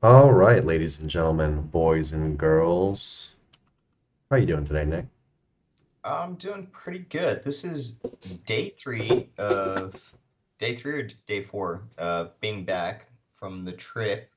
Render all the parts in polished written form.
All right, ladies and gentlemen, boys and girls. How are you doing today, Nick? I'm doing pretty good. This is day three of day 3 or day four being back from the trip.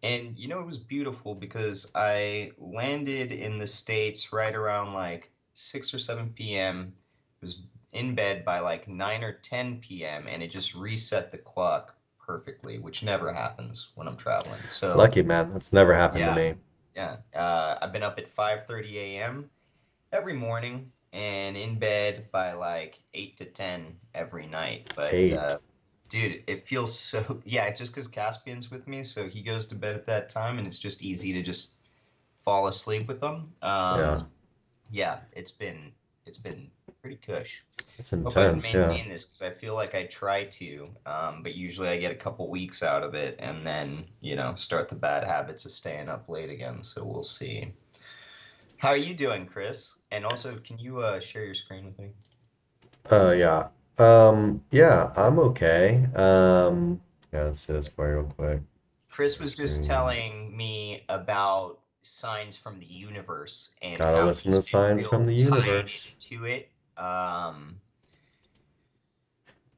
And it was beautiful because I landed in the States right around like 6 or 7 p.m. Was in bed by like 9 or 10 p.m. and it just reset the clock perfectly, which never happens when I'm traveling. So, Lucky man, that's never happened to yeah, me. yeah. I've been up at 5:30 a.m. every morning and in bed by like 8 to 10 every night. But Eight. dude, it feels so yeah, just because Caspian's with me, so he goes to bed at that time and it's just easy to just fall asleep with him. Yeah, Yeah, it's been pretty cush. it's Hope I can intense. Yeah. maintain this because I feel like I try to, but usually I get a couple weeks out of it and then, start the bad habits of staying up late again. So we'll see. How are you doing, Chris? And also, can you share your screen with me? Yeah. Yeah, I'm okay. Yeah, let's see this for you real quick. Chris Share was just screen. telling me about signs from the universe and Gotta how listen he's to been signs from real the tied universe. into it.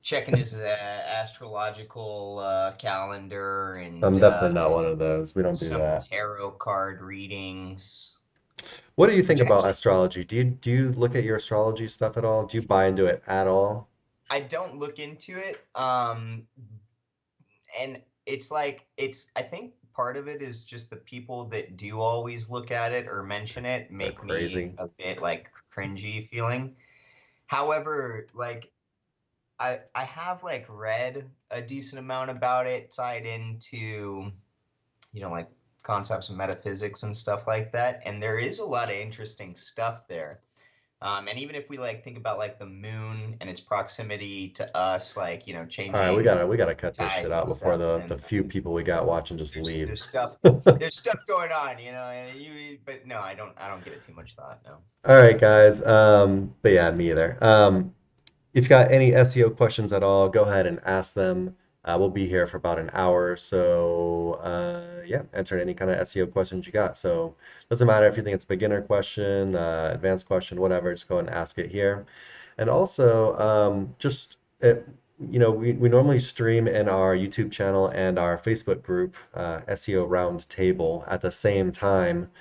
Checking his astrological calendar I'm and definitely not one of those. We don't do some that. tarot card readings, What do you think which about actually astrology? Do you look at your astrology stuff at all? Do you buy into it at all? I don't look into it. And it's like I think part of it is just the people that do always look at it or mention it They're make me crazy. a bit like cringy feeling. However, like I have like read a decent amount about it tied into, like concepts of metaphysics and stuff like that, and there is a lot of interesting stuff there. And even if we like think about like the moon and its proximity to us, like, All right, we changing gotta we gotta cut this shit tides out and before stuff, the then few people we got watching just there's leave. there's stuff there's stuff going on, and but no, I don't give it too much thought, no. All right, guys. But yeah, me either. If you got any SEO questions at all, go ahead and ask them. We'll be here for about an hour, so yeah, answer any kind of SEO questions you got. So doesn't matter if you think it's a beginner question, advanced question, whatever. Just go and ask it here. And also, we normally stream in our YouTube channel and our Facebook group, SEO Roundtable, at the same time.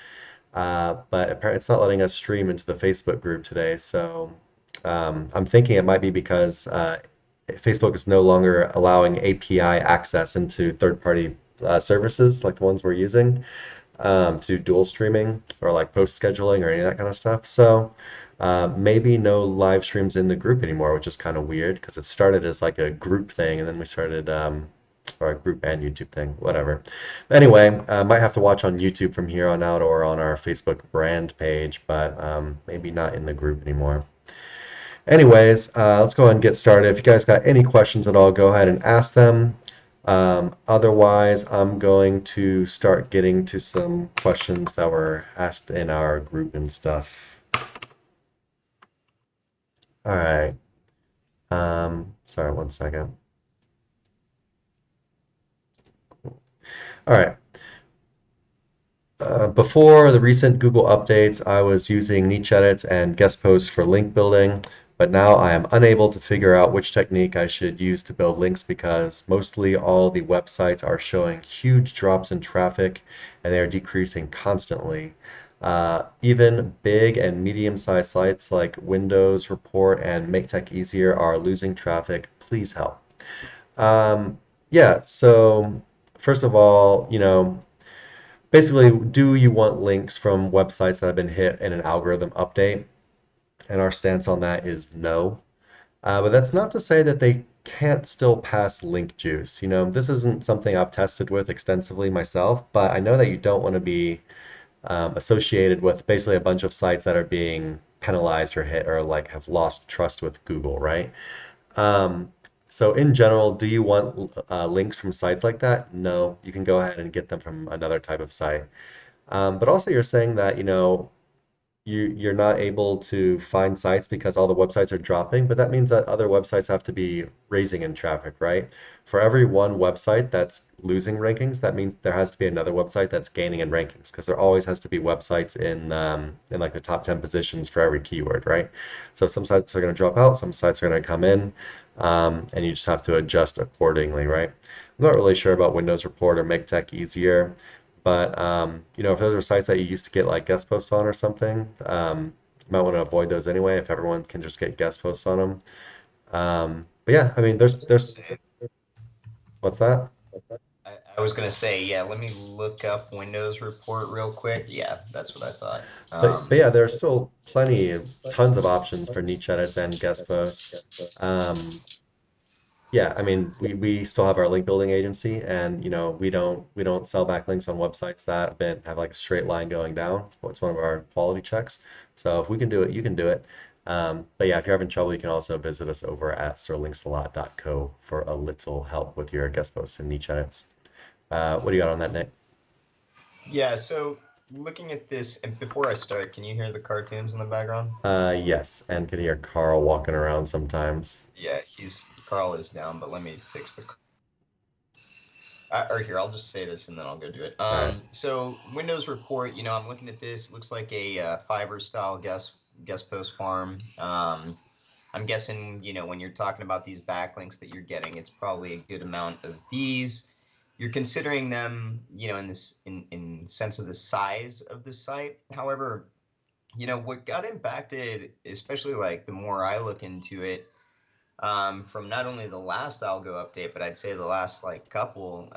But apparently it's not letting us stream into the Facebook group today. So I'm thinking it might be because Facebook is no longer allowing API access into third-party services like the ones we're using to do dual streaming or like post scheduling or any of that kind of stuff. So maybe no live streams in the group anymore, which is kind of weird because it started as like a group thing and then we started or a group and YouTube thing, whatever. Anyway, might have to watch on YouTube from here on out or on our Facebook brand page, but maybe not in the group anymore. Anyways, let's go ahead and get started. If you guys got any questions at all, go ahead and ask them. Otherwise, I'm going to start getting to some questions that were asked in our group and stuff. All right. Sorry, one second. All right. Before the recent Google updates, I was using niche edits and guest posts for link building, but now I am unable to figure out which technique I should use to build links because mostly all the websites are showing huge drops in traffic and they are decreasing constantly. Even big and medium-sized sites like Windows Report and Make Tech Easier are losing traffic. Please help. Yeah, so first of all, basically, do you want links from websites that have been hit in an algorithm update? And our stance on that is no. But that's not to say that they can't still pass link juice. This isn't something I've tested with extensively myself, but I know that you don't want to be associated with basically a bunch of sites that are being penalized or hit or like have lost trust with Google, right? Um, so in general, do you want links from sites like that? No, you can go ahead and get them from another type of site. But also you're saying that, you're not able to find sites because all the websites are dropping, but that means that other websites have to be raising in traffic, right? For every one website that's losing rankings, that means there has to be another website that's gaining in rankings because there always has to be websites in like the top 10 positions for every keyword, right? So some sites are going to drop out, some sites are going to come in, and you just have to adjust accordingly, right? I'm not really sure about Windows Report or Make Tech Easier. But if those are sites that you used to get like guest posts on or something, you might want to avoid those anyway if everyone can just get guest posts on them. But yeah, I mean, I was gonna say, what's that? I was gonna say, yeah. Let me look up Windows Report real quick. Yeah, that's what I thought. But yeah, there's still tons of options for niche edits and guest posts. Um, Yeah, I mean, we still have our link building agency, and we don't sell backlinks on websites that have like a straight line going down. It's one of our quality checks. So if we can do it, you can do it. But yeah, if you're having trouble, you can also visit us over at sterlingsalot.co for a little help with your guest posts and niche edits. What do you got on that, Nick? Yeah, so looking at this, and before I start, can you hear the cartoons in the background? Yes, and can hear Carl walking around sometimes. Yeah, he's Carl is down, but let me fix the. Or here, I'll just say this and then I'll go do it. All right. So Windows Report, I'm looking at this. It looks like a Fiverr style guest post farm. I'm guessing, when you're talking about these backlinks that you're getting, it's probably a good amount of these. You're considering them, in sense of the size of the site. However, what got impacted, especially like the more I look into it, from not only the last algo update, but I'd say the last like couple,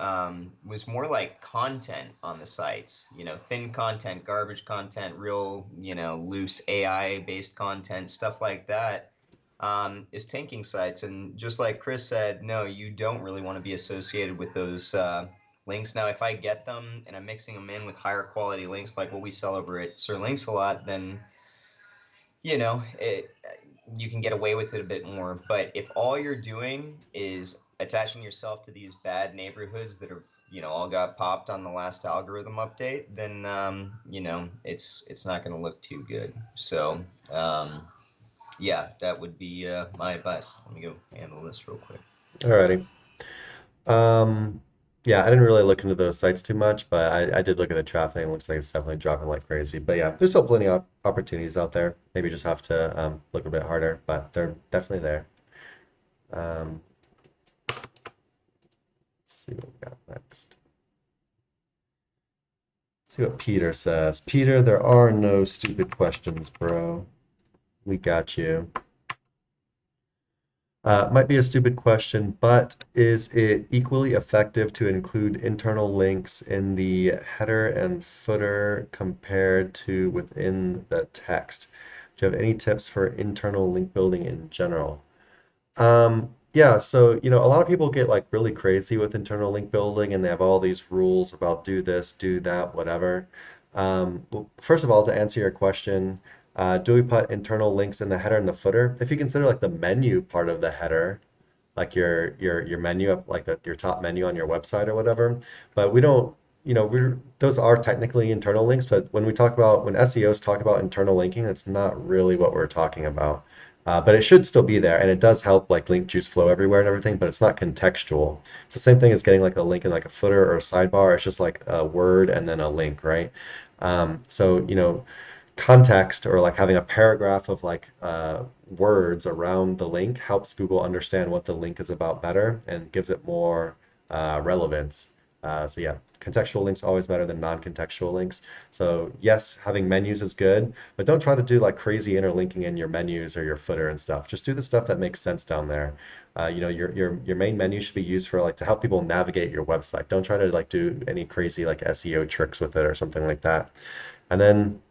was more like content on the sites. Thin content, garbage content, real, loose AI based content, stuff like that, is tanking sites. And just like Chris said, no, you don't really want to be associated with those links. Now, if I get them and I'm mixing them in with higher quality links like what we sell over at Sir Links a lot, then you can get away with it a bit more. But if all you're doing is attaching yourself to these bad neighborhoods that are, all got popped on the last algorithm update, then it's not going to look too good. So yeah, that would be my advice. Let me go handle this real quick. Alrighty. Um, yeah, I didn't really look into those sites too much, but I did look at the traffic and it looks like it's definitely dropping like crazy. But yeah, there's still plenty of opportunities out there. Maybe just have to look a bit harder, but they're definitely there. Um, let's see what we got next. Let's see what Peter says. Peter, there are no stupid questions, bro. We got you. Might be a stupid question, but is it equally effective to include internal links in the header and footer compared to within the text? Do you have any tips for internal link building in general? Yeah, so a lot of people get like really crazy with internal link building and they have all these rules about do this, do that, whatever. Well, first of all, to answer your question, do we put internal links in the header and the footer? If you consider like the menu part of the header, like your menu up like your top menu on your website or whatever. But we don't, we're those are technically internal links, but when SEOs talk about internal linking, that's not really what we're talking about. But it should still be there, and it does help like link juice flow everywhere and everything, but it's not contextual. It's the same thing as getting like a link in like a footer or a sidebar. It's just like a word and then a link, right? So, context or like having a paragraph of like words around the link helps Google understand what the link is about better and gives it more relevance. So yeah, contextual links always better than non-contextual links. So yes, having menus is good, but don't try to do like crazy interlinking in your menus or your footer and stuff. Just do the stuff that makes sense down there. Your main menu should be used for like to help people navigate your website. Don't try to like do any crazy like SEO tricks with it or something like that. And then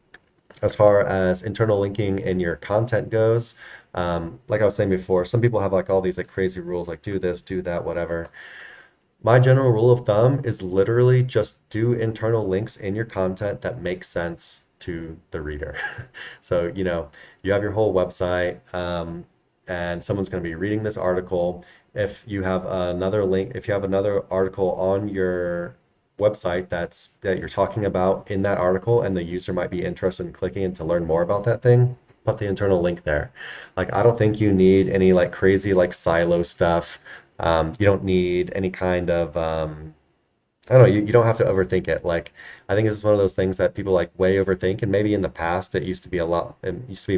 as far as internal linking in your content goes, like I was saying before, some people have like all these like crazy rules, like do this, do that, whatever. My general rule of thumb is literally just do internal links in your content that make sense to the reader. So, you have your whole website, and someone's going to be reading this article. If you have another article on your website that you're talking about in that article and the user might be interested in clicking in to learn more about that thing, put the internal link there. Like I don't think you need any like crazy like silo stuff. You don't need any kind of I don't know, you don't have to overthink it. Like, I think this is one of those things that people like way overthink. And maybe in the past, it used to be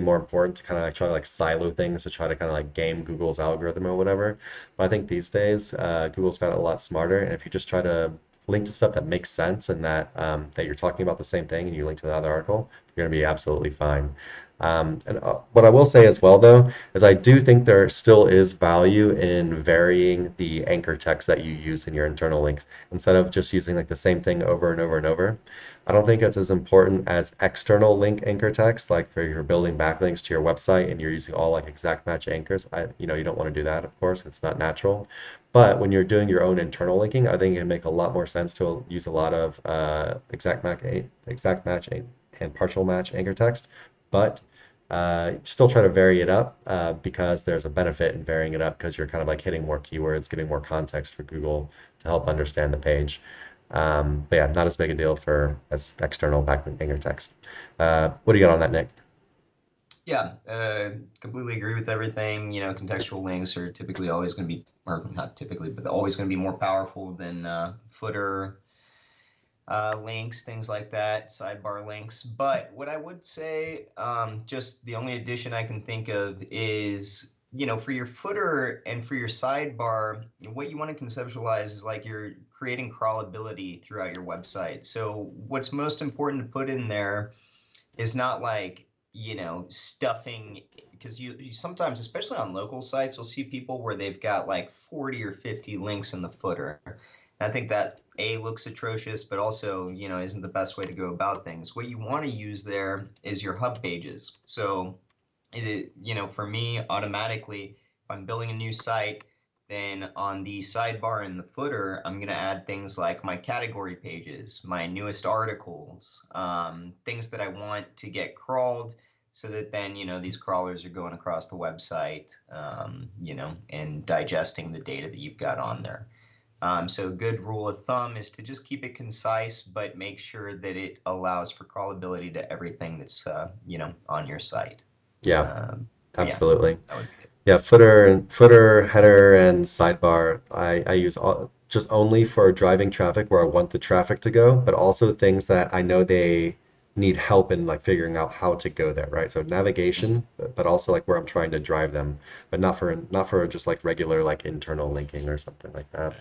more important to kind of like try to like silo things to try to kind of like game Google's algorithm or whatever. But I think these days, Google's got a lot smarter. And if you just try to link to stuff that makes sense and that you're talking about the same thing and you link to another article, you're going to be absolutely fine. And what I will say as well, though, is I do think there still is value in varying the anchor text that you use in your internal links instead of just using like the same thing over and over and over. I don't think it's as important as external link anchor text, like for you're building backlinks to your website and you're using all like exact match anchors. You don't want to do that, of course, it's not natural. But when you're doing your own internal linking, I think it can make a lot more sense to use a lot of exact match, and partial match anchor text. But still try to vary it up because there's a benefit in varying it up because you're kind of like hitting more keywords, giving more context for Google to help understand the page. But yeah, not as big a deal for as external backlink anchor text. What do you got on that, Nick? Yeah, completely agree with everything. Contextual links are typically always going to be, or not typically, but always going to be more powerful than footer links, things like that, sidebar links. But what I would say, just the only addition I can think of is, for your footer and for your sidebar, what you want to conceptualize is like you're creating crawlability throughout your website. So what's most important to put in there is not like, stuffing, because you sometimes, especially on local sites, you'll see people where they've got like 40 or 50 links in the footer. And I think that A, looks atrocious, but also, isn't the best way to go about things. What you want to use there is your hub pages. So, for me, automatically, if I'm building a new site, then on the sidebar in the footer, I'm going to add things like my category pages, my newest articles, things that I want to get crawled so that then, these crawlers are going across the website, and digesting the data that you've got on there. So a good rule of thumb is to just keep it concise, but make sure that it allows for crawlability to everything that's, on your site. Yeah, But yeah, absolutely. that would be it. Yeah, footer, header, and sidebar. I use just only for driving traffic where I want the traffic to go, but also things that I know they need help in like figuring out how to go there, right? So Mhm. navigation, but also like where I'm trying to drive them, but not for just like regular like internal linking or something like that.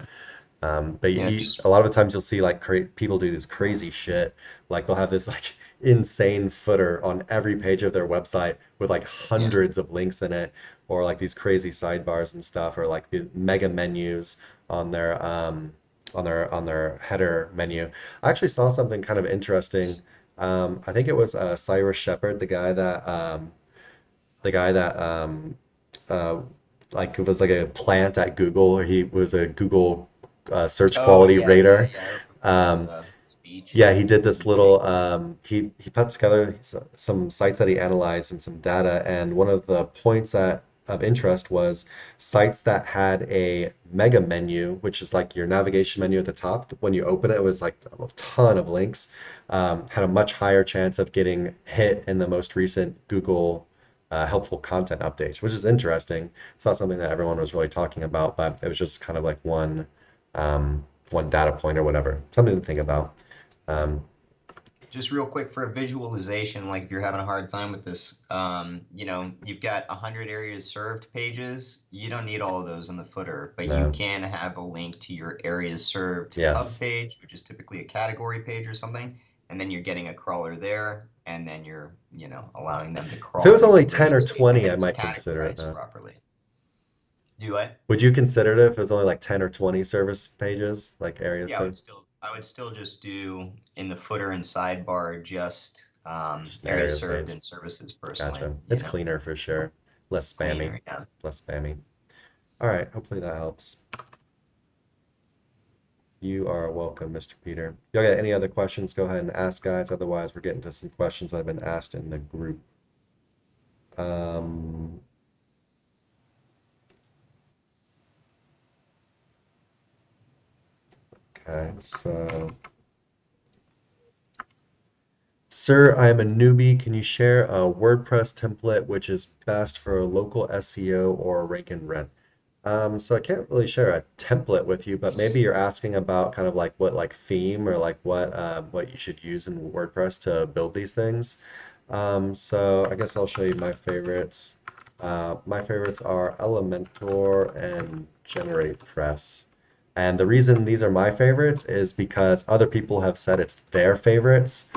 But Just a lot of the times you'll see like people do this crazy shit. Like they'll have this like insane footer on every page of their website with like yeah. hundreds of links in it, or like these crazy sidebars and stuff, or like the mega menus on their header menu. I actually saw something kind of interesting. I think it was Cyrus Shepard, the guy that uh, like was like a plant at Google, or he was a Google search Oh quality yeah, yeah, rater. yeah. I remember his Um, speech yeah, he did this and thing. little he put together some sites that he analyzed and some data, and one of the points that of interest was sites that had a mega menu, which is like your navigation menu at the top. When you open it, it was like a ton of links. Had a much higher chance of getting hit in the most recent Google helpful content updates, which is interesting. It's not something that everyone was really talking about, but it was just kind of like one data point or whatever. Something to think about. Um, Just real quick for a visualization, like if you're having a hard time with this, you've got 100 areas served pages. You don't need all of those in the footer, but you no. can have a link to your areas served hub Yes. page, which is typically a category page or something, and then you're getting a crawler there, and then you're, allowing them to If it crawl was and only 10 or religiously, and 20, then I it's might consider it categorized though. properly. Do what? Would you consider it if it was only like 10 or 20 service pages, like areas Yeah, served? I would still just do in the footer and sidebar just Just an areas areas served page. and services personally, Gotcha. It's cleaner for sure. Less spammy. cleaner. Yeah. Less spammy. All right. Hopefully that helps. You are welcome, Mr. Peter. Y'all got any other questions? Go ahead and ask, guys. Otherwise, we're getting to some questions that have been asked in the group. Um, Okay, so, sir, I am a newbie. Can you share a WordPress template which is best for a local SEO or rank and rent? So I can't really share a template with you, but maybe you're asking about kind of like what like theme or like what you should use in WordPress to build these things. So I guess I'll show you my favorites. My favorites are Elementor and GeneratePress. And the reason these are my favorites is because other people have said it's their favorites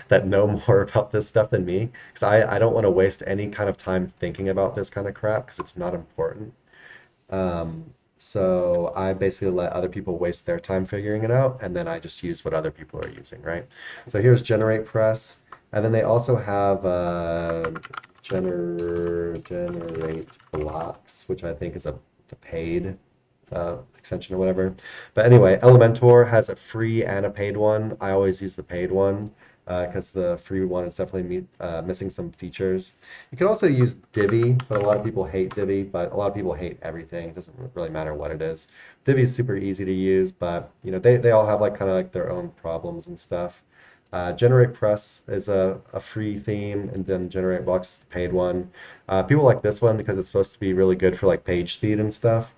that know more about this stuff than me. Because I don't want to waste any kind of time thinking about this kind of crap because it's not important. So I basically let other people waste their time figuring it out, and then I just use what other people are using, right? So here's Generate Press, and then they also have Generate Blocks, which I think is the paid extension or whatever. But anyway, Elementor has a free and a paid one. I always use the paid one because the free one is definitely missing some features. You can also use Divi, but a lot of people hate Divi, but a lot of people hate everything. It doesn't really matter what it is. Divi is super easy to use, but they all have like kind of like their own problems and stuff. Generate Press is a free theme, and then Generate Blocks is the paid one. People like this one because it's supposed to be really good for like page speed and stuff.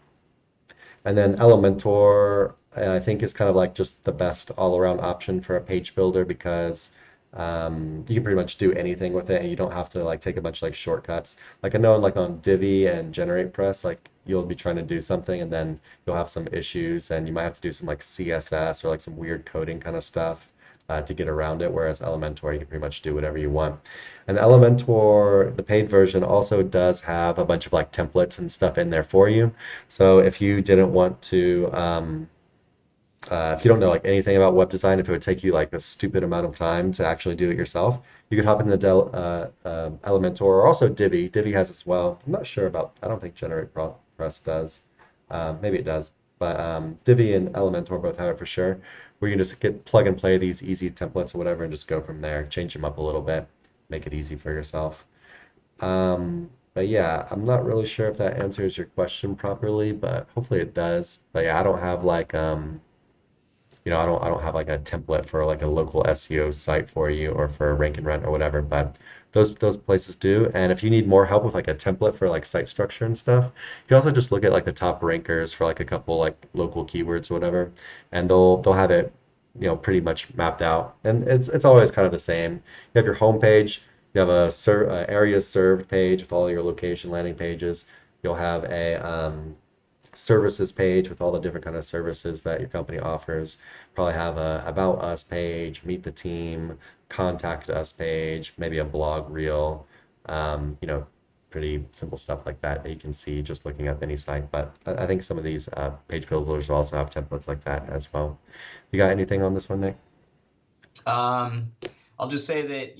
And then Elementor, I think, is kind of like just the best all-around option for a page builder because you can pretty much do anything with it, and you don't have to like take a bunch of like shortcuts. Like I know, like on Divi and Generate Press, like you'll be trying to do something, and then you'll have some issues, and you might have to do some like CSS or like some weird coding kind of stuff to get around it. Whereas Elementor, you can pretty much do whatever you want. And Elementor, the paid version, also does have a bunch of like templates and stuff in there for you. So if you didn't want to, if you don't know like anything about web design, if it would take you like a stupid amount of time to actually do it yourself, you could hop into Elementor or also Divi. Divi has as well. I'm not sure about. I don't think Press does. Maybe it does, but Divi and Elementor both have it for sure. Where you can just get plug and play these easy templates or whatever, and just go from there. Change them up a little bit, make it easy for yourself. But yeah, I'm not really sure if that answers your question properly, but hopefully it does. But yeah, I don't have like I don't have like a template for like a local SEO site for you or for rank and rent or whatever, but those places do. And if you need more help with like a template for like site structure and stuff, you can also just look at like the top rankers for like a couple like local keywords or whatever, and they'll have it, pretty much mapped out. And it's always kind of the same. You have your home page, you have a areas served page with all your location landing pages. You'll have a services page with all the different kind of services that your company offers. Probably have a about us page, meet the team, contact us page, maybe a blog reel, pretty simple stuff like that that you can see just looking up any site. But I think some of these page builders also have templates like that as well. You got anything on this one, Nick? Um, I'll just say that,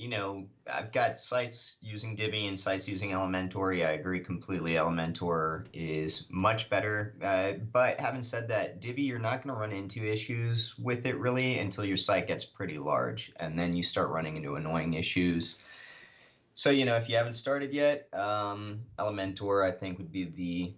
I've got sites using Divi and sites using Elementor. I agree completely. Elementor is much better. But having said that, Divi, you're not going to run into issues with it really until your site gets pretty large. And then you start running into annoying issues. So, if you haven't started yet, Elementor, I think, would be the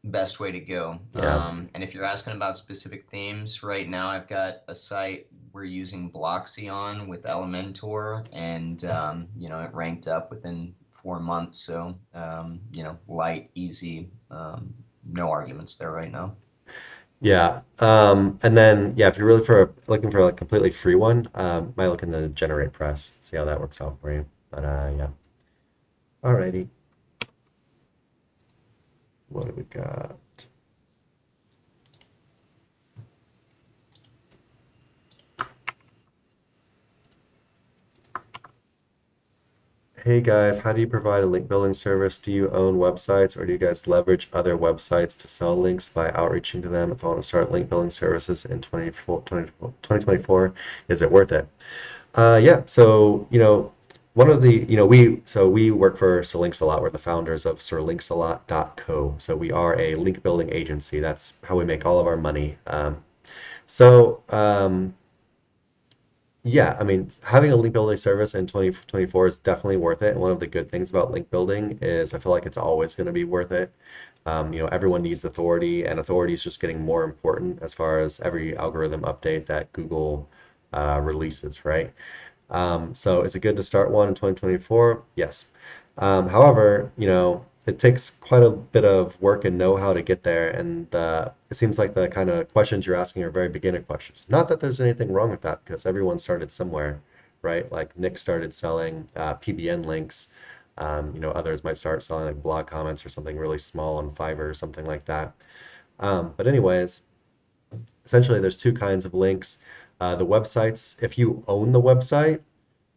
best way to go. Yeah. And if you're asking about specific themes, right now I've got a site we're using Bloxy on with Elementor, and it ranked up within 4 months. So light, easy, no arguments there right now. Yeah. And then yeah, if you're really looking for like a completely free one, might look into Generate Press, see how that works out for you. But yeah. Alrighty. What do we got? Hey guys, how do you provide a link building service? Do you own websites or do you guys leverage other websites to sell links by outreaching to them? If I want to start link building services in 2024, is it worth it? Yeah, so one of the we work for Sirlinks a lot. We're the founders of sirlinksalot.co. So we are a link building agency. That's how we make all of our money. So yeah, I mean, having a link building service in 2024 is definitely worth it. And one of the good things about link building is I feel like it's always going to be worth it. Everyone needs authority, and authority is just getting more important as far as every algorithm update that Google releases, right? So is it good to start one in 2024? Yes. However, it takes quite a bit of work and know-how to get there, and it seems like the kind of questions you're asking are very beginner questions. Not that there's anything wrong with that, because everyone started somewhere, right? Like Nick started selling PBN links. Others might start selling like blog comments or something really small on Fiverr or something like that. But anyways, essentially, there's two kinds of links. The websites, if you own the website,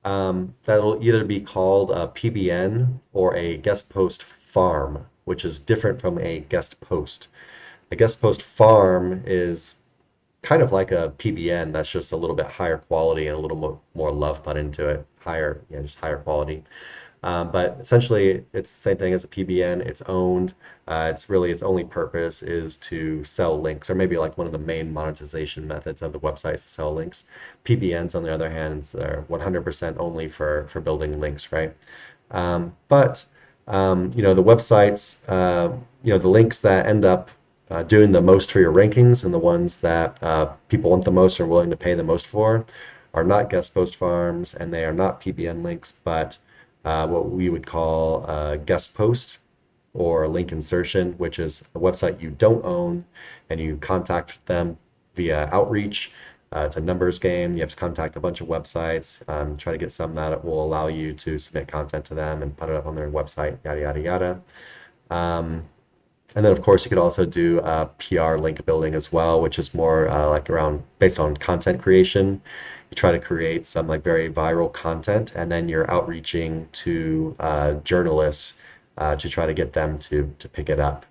that'll either be called a PBN or a guest post farm, which is different from a guest post. A guest post farm is kind of like a PBN, that's just a little bit higher quality and a little more love put into it. Higher, just higher quality. But essentially, it's the same thing as a PBN. It's owned. It's really its only purpose is to sell links, or maybe like one of the main monetization methods of the website is to sell links. PBNs, on the other hand, they're 100% only for building links, right? But the websites, the links that end up doing the most for your rankings and the ones that people want the most or willing to pay the most for are not guest post farms and they are not PBN links, but what we would call guest post or link insertion, which is a website you don't own and you contact them via outreach. It's a numbers game. You have to contact a bunch of websites, try to get some that will allow you to submit content to them and put it up on their website, yada, yada, yada. Um, and then, of course, you could also do PR link building as well, which is more like around based on content creation. You try to create some like very viral content, and then you're outreaching to journalists to try to get them to pick it up.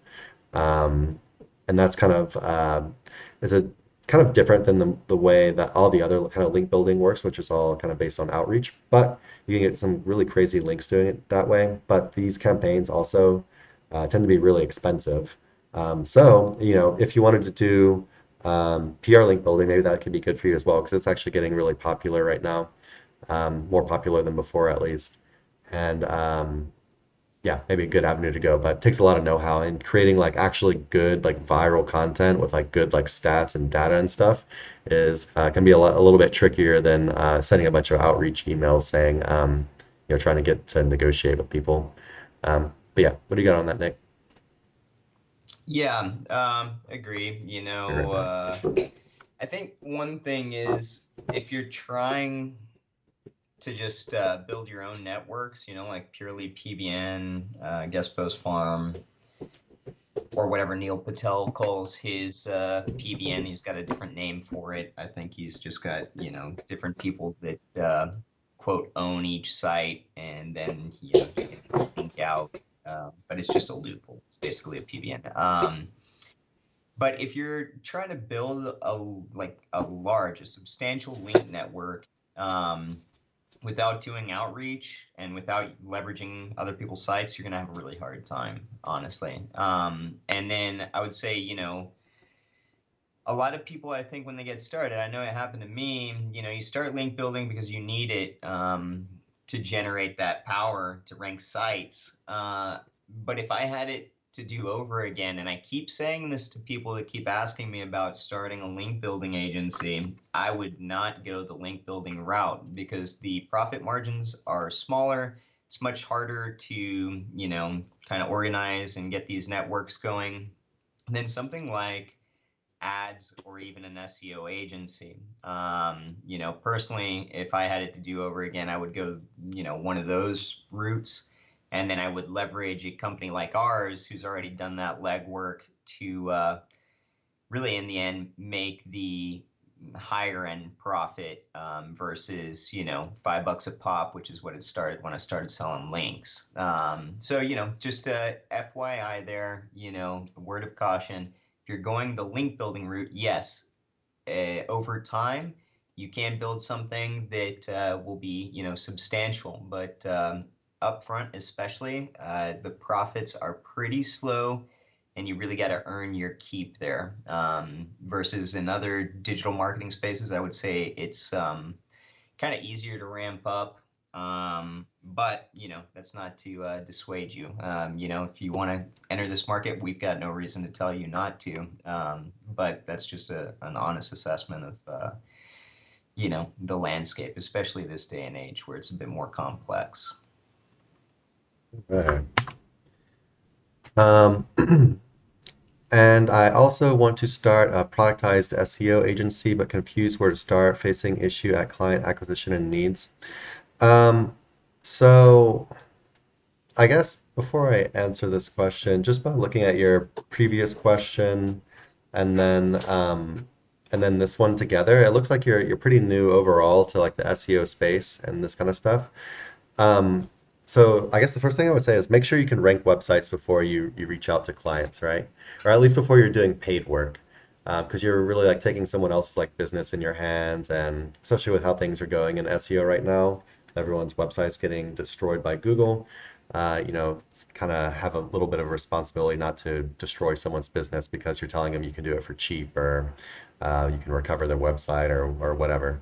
Um, and that's kind of it's a kind of different than the way that all the other kind of link building works, which is all kind of based on outreach. But you can get some really crazy links doing it that way. But these campaigns also tend to be really expensive. So, if you wanted to do PR link building, maybe that could be good for you as well, because it's actually getting really popular right now, more popular than before at least. And yeah, maybe a good avenue to go, but it takes a lot of know-how and creating like actually good like viral content with like good like stats and data and stuff is can be a little bit trickier than sending a bunch of outreach emails saying trying to get to negotiate with people. But yeah, what do you got on that, Nick? Yeah, agree. Be right back. I think one thing is if you're trying to just build your own networks, like purely PBN, guest post farm, or whatever Neil Patel calls his PBN. He's got a different name for it. I think he's just got, different people that quote own each site, and then you can link out. But it's just a loophole. It's basically a PBN. But if you're trying to build a substantial link network, um, without doing outreach and without leveraging other people's sites, you're going to have a really hard time, honestly. And then I would say, a lot of people, I think when they get started, I know it happened to me, you start link building because you need it to generate that power to rank sites. But if I had it to do over again, and I keep saying this to people that keep asking me about starting a link building agency, I would not go the link building route because the profit margins are smaller. It's much harder to, kind of organize and get these networks going than something like ads or even an SEO agency. Personally, if I had it to do over again, I would go, one of those routes. And then I would leverage a company like ours who's already done that legwork to really, in the end, make the higher end profit versus, $5 a pop, which is what it started when I started selling links. So, just a FYI there, a word of caution. If you're going the link building route, yes, over time, you can build something that will be, substantial, but upfront, especially, the profits are pretty slow and you really got to earn your keep there. Versus in other digital marketing spaces, I would say it's kind of easier to ramp up. But that's not to dissuade you. If you want to enter this market, we've got no reason to tell you not to. But that's just an honest assessment of the landscape, especially this day and age where it's a bit more complex. Right. Um, and I also want to start a productized SEO agency, but confused where to start, facing issue at client acquisition and needs. Um, so I guess before I answer this question, just by looking at your previous question and then this one together, it looks like you're pretty new overall to like the SEO space and this kind of stuff. Um, so I guess the first thing I would say is make sure you can rank websites before you reach out to clients, right? Or at least before you're doing paid work. Because you're really like taking someone else's like business in your hands, and especially with how things are going in SEO right now, everyone's website's getting destroyed by Google. Kind of have a little bit of a responsibility not to destroy someone's business because you're telling them you can do it for cheap or you can recover their website or whatever.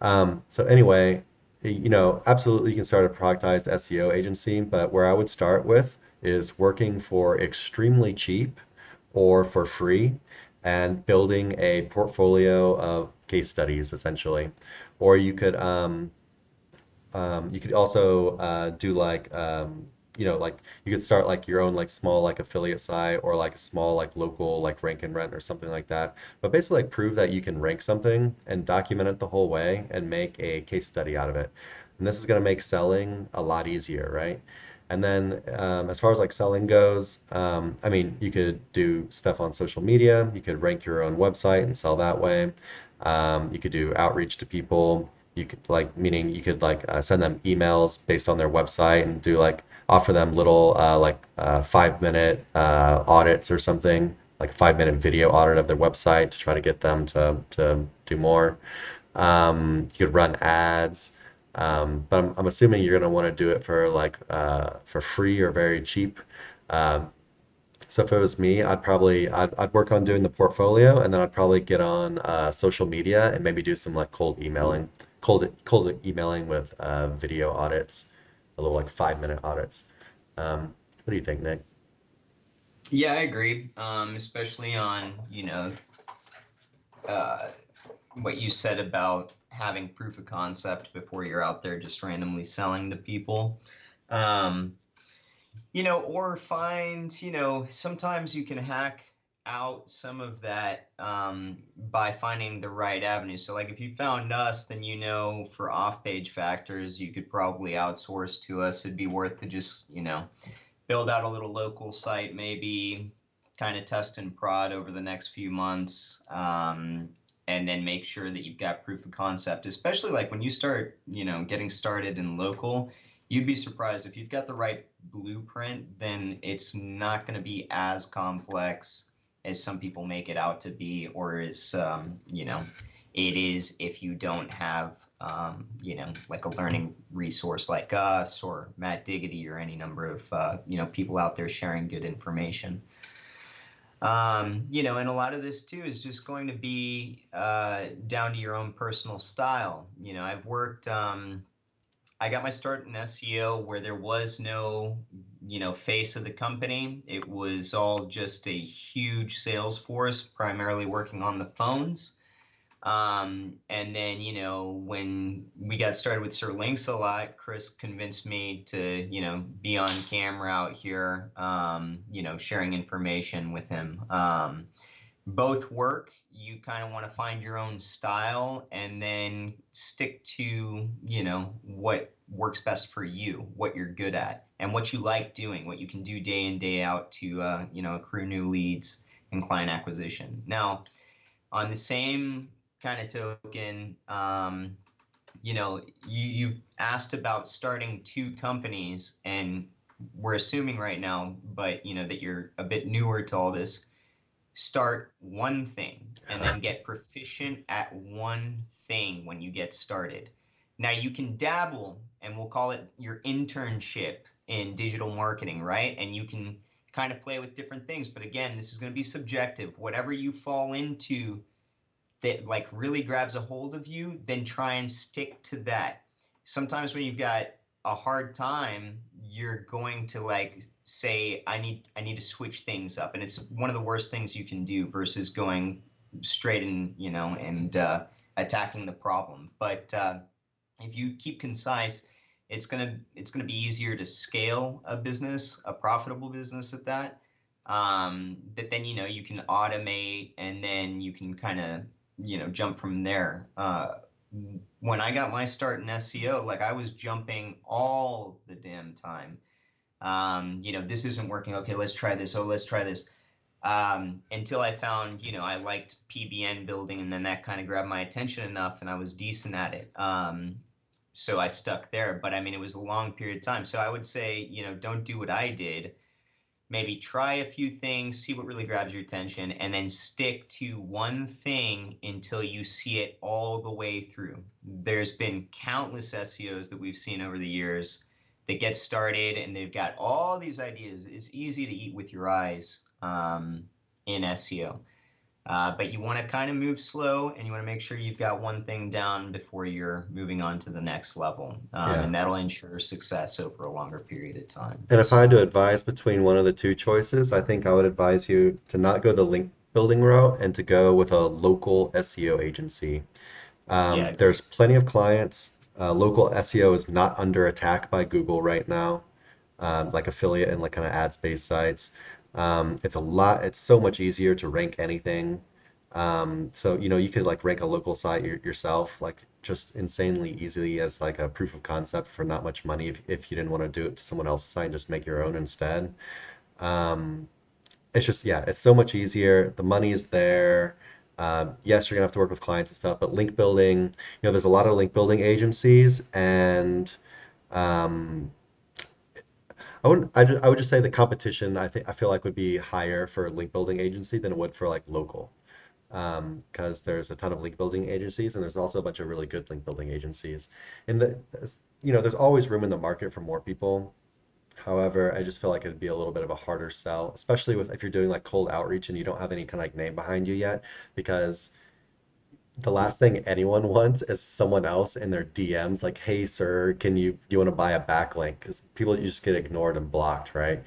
So anyway, absolutely you can start a productized SEO agency, but where I would start with is working for extremely cheap or for free and building a portfolio of case studies essentially. Or you could also do like you could start like your own like small like affiliate site or like a small like local like rank and rent or something like that. But basically like prove that you can rank something and document it the whole way and make a case study out of it. And this is going to make selling a lot easier, right? And then as far as like selling goes, I mean, you could do stuff on social media. You could rank your own website and sell that way. You could do outreach to people. You could like, meaning you could like send them emails based on their website and do like offer them little 5 minute audits or something, like a 5 minute video audit of their website to try to get them to do more. You could run ads, but I'm assuming you're going to want to do it for like for free or very cheap. Um, so if it was me, I'd work on doing the portfolio, and then I'd probably get on social media and maybe do some like cold emailing with video audits, a little like 5 minute audits. What do you think, Nick? Yeah, I agree. Especially on, uh, what you said about having proof of concept before you're out there just randomly selling to people. Um, or find, sometimes you can hack out some of that by finding the right avenue. So, like, if you found us, then for off-page factors, you could probably outsource to us. It'd be worth to just, build out a little local site, maybe kind of test and prod over the next few months, and then make sure that you've got proof of concept, especially like when you start, getting started in local. You'd be surprised if you've got the right blueprint, then it's not going to be as complex as some people make it out to be, or as, it is if you don't have, like a learning resource like us or Matt Diggity or any number of, people out there sharing good information. And a lot of this too is just going to be down to your own personal style. I got my start in SEO where there was no, face of the company. It was all just a huge sales force, primarily working on the phones. And then, when we got started with Sir Links a lot, Chris convinced me to, be on camera out here, sharing information with him. Both work. You kind of want to find your own style and then stick to, what works best for you, what you're good at, and what you like doing, what you can do day in, day out to, accrue new leads and client acquisition. Now, on the same kind of token, you've asked about starting two companies, and we're assuming right now, but that you're a bit newer to all this. Start one thing and then get proficient at one thing when you get started. Now you can dabble, and we'll call it your internship in digital marketing, right? And you can kind of play with different things, but again, this is going to be subjective. Whatever you fall into that like really grabs a hold of you, then try and stick to that. sometimes when you've got a hard time, you're going to like say, I need to switch things up. And it's one of the worst things you can do versus going straight in, and attacking the problem. But if you keep concise, it's gonna be easier to scale a business, a profitable business at that. That then you can automate, and then you can kind of jump from there. When I got my start in SEO, like I was jumping all the damn time. This isn't working. Okay, let's try this. Oh, let's try this. Until I found, I liked PBN building, and then that kind of grabbed my attention enough, and I was decent at it. So I stuck there. But I mean, it was a long period of time. So I would say, don't do what I did. Maybe try a few things, see what really grabs your attention, and then stick to one thing until you see it all the way through. There's been countless SEOs that we've seen over the years that get started and they've got all these ideas. It's easy to eat with your eyes in SEO. But you want to kind of move slow, and you want to make sure you've got one thing down before you're moving on to the next level. Yeah. And that'll ensure success over a longer period of time. And if I had So, to advise between one of the two choices, I think I would advise you to not go the link building route and to go with a local SEO agency. yeah, There's agreed. plenty of clients. Local SEO is not under attack by Google right now, like affiliate and like kind of ads-based sites. It's so much easier to rank anything. So, you could like rank a local site yourself, like just insanely easily as like a proof of concept for not much money if you didn't want to do it to someone else's site and just make your own instead. Um, it's just, yeah, it's so much easier. The money is there. Yes, you're gonna have to work with clients and stuff, but link building, there's a lot of link building agencies, and um, I would just say the competition, I feel like would be higher for a link building agency than it would for like local. Because there's a ton of link building agencies and there's also a bunch of really good link building agencies. And there's always room in the market for more people. However, I just feel like it'd be a little bit of a harder sell, especially with if you're doing like cold outreach and you don't have any kind of like name behind you yet, because the last thing anyone wants is someone else in their DMs like, "Hey, sir, you want to buy a backlink?" Because people just get ignored and blocked, right?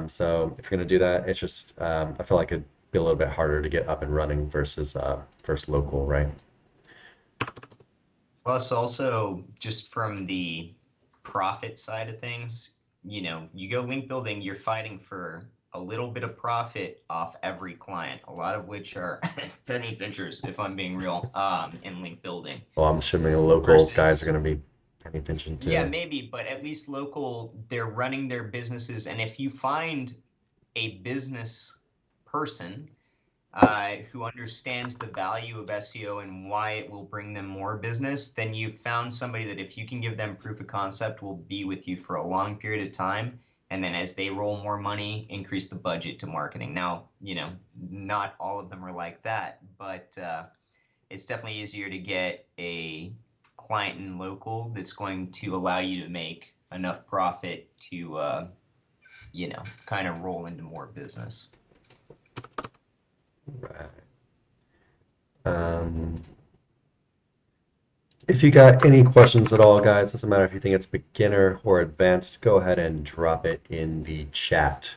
So if you're gonna do that, it's just I feel like it'd be a little bit harder to get up and running versus local, right? Plus, also, just from the profit side of things, you go link building, you're fighting for a little bit of profit off every client, a lot of which are penny pinchers, if I'm being real, in link building. Well, I'm assuming the local guys are Versus, gonna be paying attention yeah, too. maybe, but at least local, they're running their businesses. And if you find a business person who understands the value of SEO and why it will bring them more business, then you've found somebody that if you can give them proof of concept will be with you for a long period of time. And then as they roll more money, increase the budget to marketing. Now, not all of them are like that, but it's definitely easier to get a client in local that's going to allow you to make enough profit to, kind of roll into more business. Right. Um, If you got any questions at all, guys, doesn't matter if you think it's beginner or advanced, go ahead and drop it in the chat.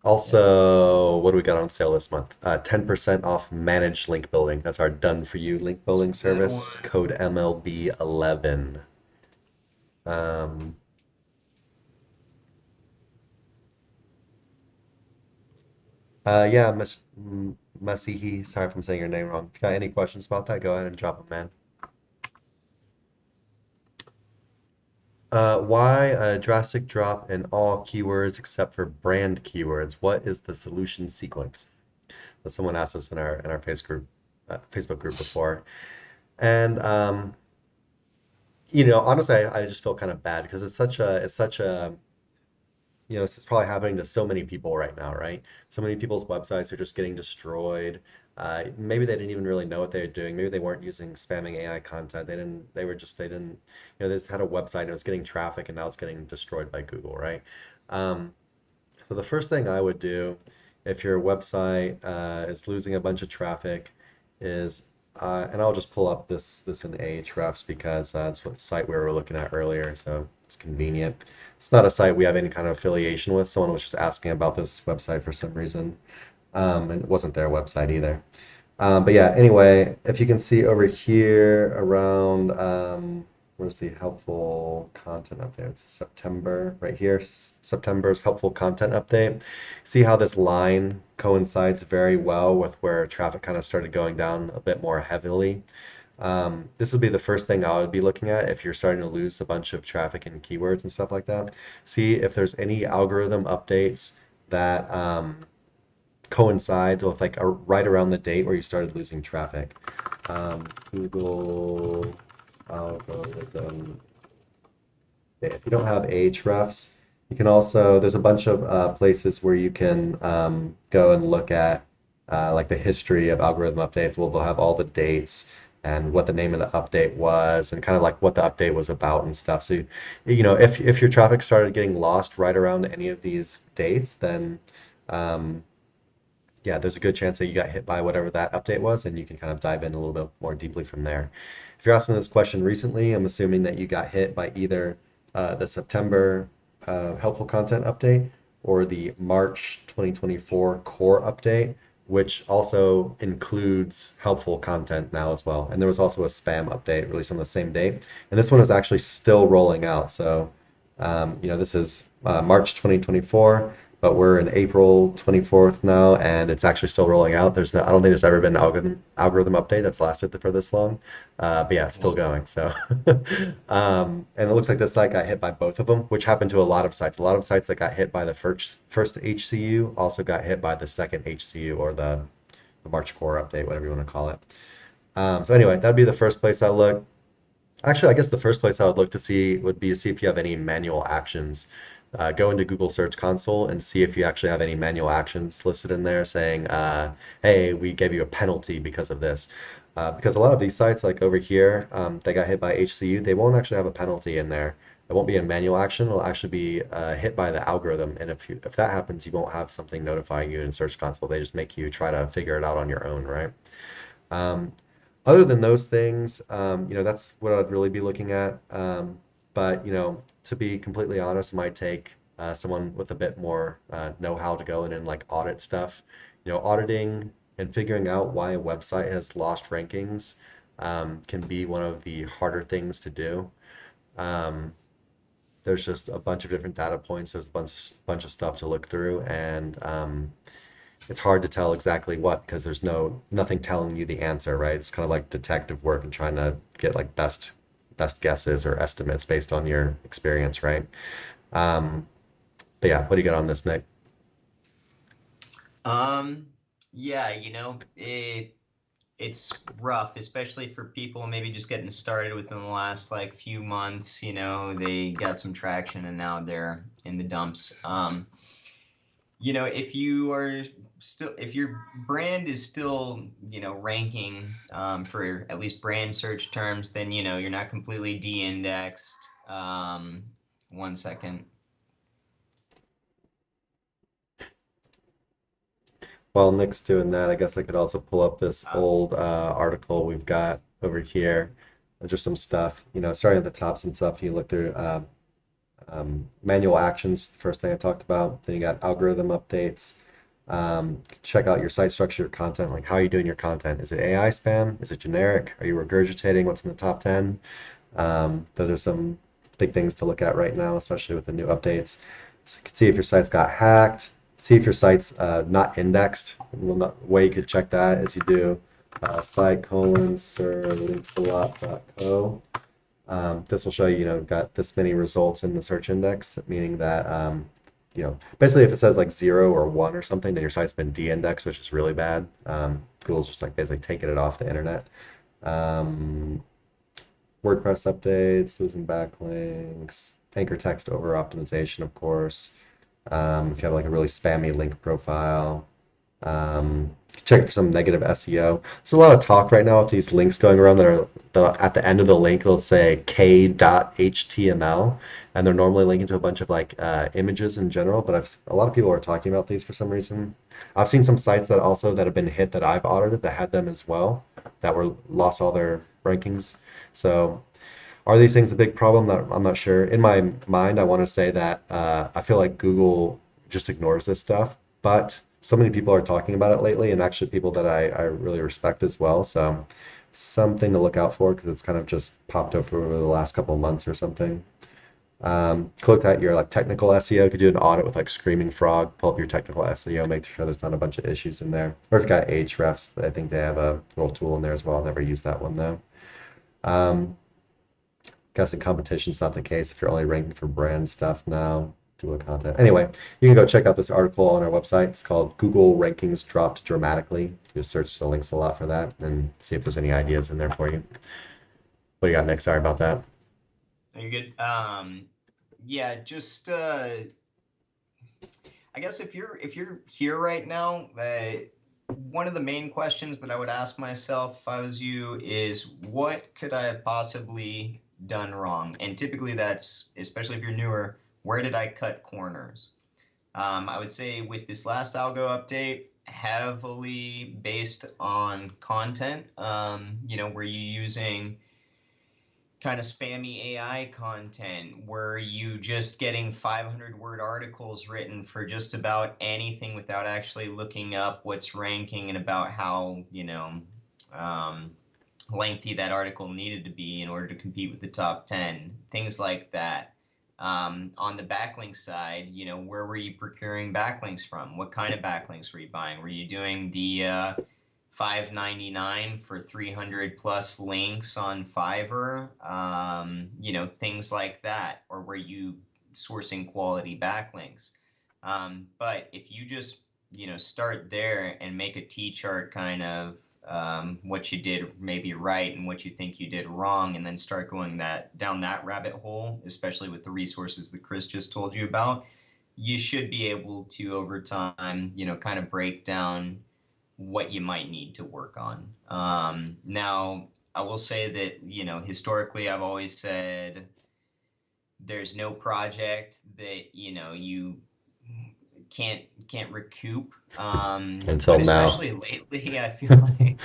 Yep. Also, what do we got on sale this month? 10% off managed link building. That's our done for you link It's a building good service. one. Code MLB11. Um, yeah, Masihi, sorry if I'm saying your name wrong. If you got any questions about that, go ahead and drop them, man. Why a drastic drop in all keywords except for brand keywords? What is the solution sequence? That someone asked us in our Facebook group before, and honestly, I just feel kind of bad because it's such a this is probably happening to so many people right now, right? So many people's websites are just getting destroyed. Maybe they didn't even really know what they were doing. Maybe they weren't using spamming AI content. They didn't, they just had a website and it was getting traffic and now it's getting destroyed by Google, right? Um, so the first thing I would do if your website is losing a bunch of traffic is And I'll just pull up this in Ahrefs because that's what site we were looking at earlier, so it's convenient. It's not a site we have any kind of affiliation with. Someone was just asking about this website for some reason, and it wasn't their website either. But yeah, anyway, if you can see over here around, where's the helpful content update? It's September right here, September's helpful content update. See how this line coincides very well with where traffic kind of started going down a bit more heavily. This would be the first thing I would be looking at if you're starting to lose a bunch of traffic and keywords and stuff like that. See if there's any algorithm updates that coincide with like right around the date where you started losing traffic. Google algorithm. If you don't have Ahrefs, you can also, there's a bunch of places where you can go and look at like the history of algorithm updates. Well, they'll have all the dates and what the name of the update was and kind of like what the update was about and stuff. So, if your traffic started getting lost right around any of these dates, then um, yeah, there's a good chance that you got hit by whatever that update was, and you can kind of dive in a little bit more deeply from there. If you're asking this question recently, I'm assuming that you got hit by either the September helpful content update or the March 2024 core update, which also includes helpful content now as well. And there was also a spam update released on the same date. And this one is actually still rolling out. So, this is March 2024, but we're in April 24th now, and it's actually still rolling out. I don't think there's ever been an algorithm update that's lasted for this long. But yeah, it's still Whoa. going. So, and it looks like this site got hit by both of them, which happened to a lot of sites. A lot of sites that got hit by the first HCU also got hit by the second HCU or the March core update, whatever you want to call it. So anyway, that'd be the first place I look. Actually, I guess the first place I would look to see would be to see if you have any manual actions. Go into Google Search Console and see if you actually have any manual actions listed in there saying, hey, we gave you a penalty because of this. Because a lot of these sites, like over here, that got hit by HCU, they won't actually have a penalty in there. It won't be a manual action. It'll actually be hit by the algorithm. And if that happens, you won't have something notifying you in Search Console. They just make you try to figure it out on your own, right? Um, Other than those things, that's what I'd really be looking at. But, to be completely honest, it might take someone with a bit more know-how to go in and like audit stuff. Auditing and figuring out why a website has lost rankings can be one of the harder things to do. Um, there's just a bunch of different data points. There's a bunch of stuff to look through, and it's hard to tell exactly what because there's nothing telling you the answer, right? It's kind of like detective work and trying to get like best guesses or estimates based on your experience, right? Um, but yeah, what do you got on this, Nick? Um, yeah, it's rough, especially for people maybe just getting started within the last like few months. They got some traction and now they're in the dumps. If you are still, if your brand is still, ranking for at least brand search terms, then you're not completely de-indexed. One second. While Nick's doing that, I guess I could also pull up this Uh, old article we've got over here. Just some stuff, starting at the top, some stuff you look through. Manual actions, the first thing I talked about. Then you got algorithm updates. Check out your site structure, your content, like how are you doing your content? Is it AI spam? Is it generic? Are you regurgitating what's in the top 10? Those are some big things to look at right now, especially with the new updates. So you can see if your site's got hacked. See if your site's not indexed. The way you could check that is you do site colon sir linksalot.co. This will show you, got this many results in the search index, meaning that, basically if it says like 0 or 1 or something, then your site's been de-indexed, which is really bad. Google's just like basically taking it off the internet. Um, WordPress updates, losing backlinks, anchor text over optimization, of course. If you have like a really spammy link profile, check for some negative SEO. There's a lot of talk right now with these links going around that at the end of the link it'll say k.html, and they're normally linking to a bunch of like images in general. But a lot of people are talking about these for some reason. I've seen some sites that have been hit that I've audited that had them as well. that were lost all their rankings. So are these things a big problem? That I'm not sure. In my mind, I want to say that I feel like Google just ignores this stuff, but so many people are talking about it lately, and actually people that I really respect as well. So something to look out for because it's kind of just popped up over the last couple of months or something. Click that your like technical SEO. Could do an audit with like Screaming Frog, pull up your technical SEO, make sure there's not a bunch of issues in there. Or if you got Ahrefs, I think they have a little tool in there as well. I've never used that one though. Um, Guess in competition's not the case if you're only ranking for brand stuff now. Dual content. Anyway, you can go check out this article on our website. It's called Google Rankings Dropped Dramatically. You search the links a lot for that and see if there's any ideas in there for you. What do you got next? Sorry about that. Are you good? Yeah, just I guess if you're here right now, one of the main questions that I would ask myself if I was you is what could I have possibly done wrong? And typically that's, especially if you're newer, where did I cut corners? I would say with this last algo update, heavily based on content. Were you using kind of spammy AI content? Were you just getting 500-word articles written for just about anything without actually looking up what's ranking and about how, um, lengthy that article needed to be in order to compete with the top 10? Things like that. On the backlink side, where were you procuring backlinks from? What kind of backlinks were you buying? Were you doing the $5.99 for 300 plus links on Fiverr? Things like that. Or were you sourcing quality backlinks? But if you just, start there and make a T-chart kind of what you did maybe right and what you think you did wrong, and then start going down that rabbit hole, especially with the resources that Chris just told you about, you should be able to over time, kind of break down what you might need to work on. Now, I will say that, historically, I've always said there's no project that, you can't recoup. Until But now. especially lately, I feel like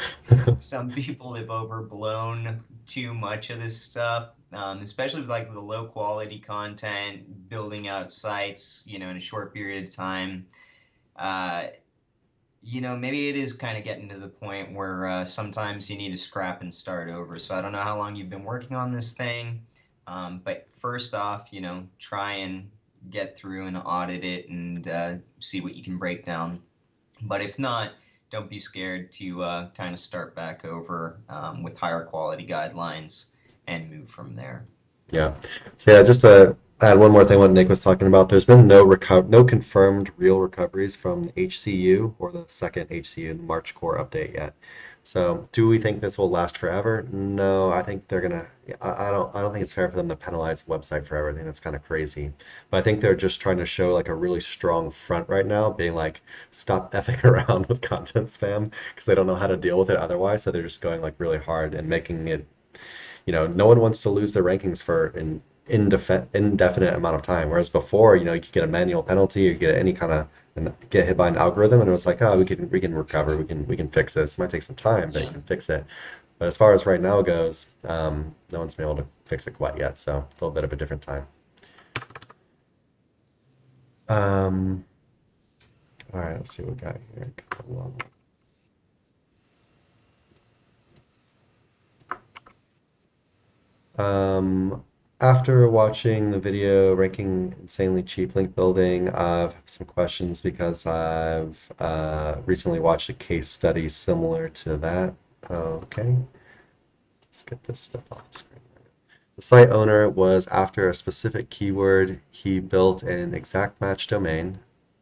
some people have overblown too much of this stuff, especially with like the low quality content, building out sites, in a short period of time. Uh, maybe it is kind of getting to the point where sometimes you need to scrap and start over. So I don't know how long you've been working on this thing, but first off, try and get through and audit it and see what you can break down. But if not, don't be scared to kind of start back over with higher quality guidelines and move from there. Yeah. So yeah, just to add one more thing what Nick was talking about, there's been no confirmed real recoveries from HCU or the second HCU, the March core update yet. So do we think this will last forever? No, I think they're gonna I don't think it's fair for them to penalize the website for everything. That's kind of crazy. But I think they're just trying to show like a really strong front right now, being like, stop effing around with content spam because they don't know how to deal with it otherwise. So they're just going like really hard and making it no one wants to lose their rankings for an indefinite amount of time. Whereas before, you could get a manual penalty or get any kind of and get hit by an algorithm, and it was like, oh, we can recover, we can fix this. It might take some time, but you Yeah. can fix it. But as far as right now goes, no one's been able to fix it quite yet, so a little bit of a different time. Um, all right, let's see what we got here. Um, After watching the video ranking insanely cheap link building, I have some questions because I've recently watched a case study similar to that. Okay, let's get this stuff off the screen. The site owner was after a specific keyword. He built an exact match domain,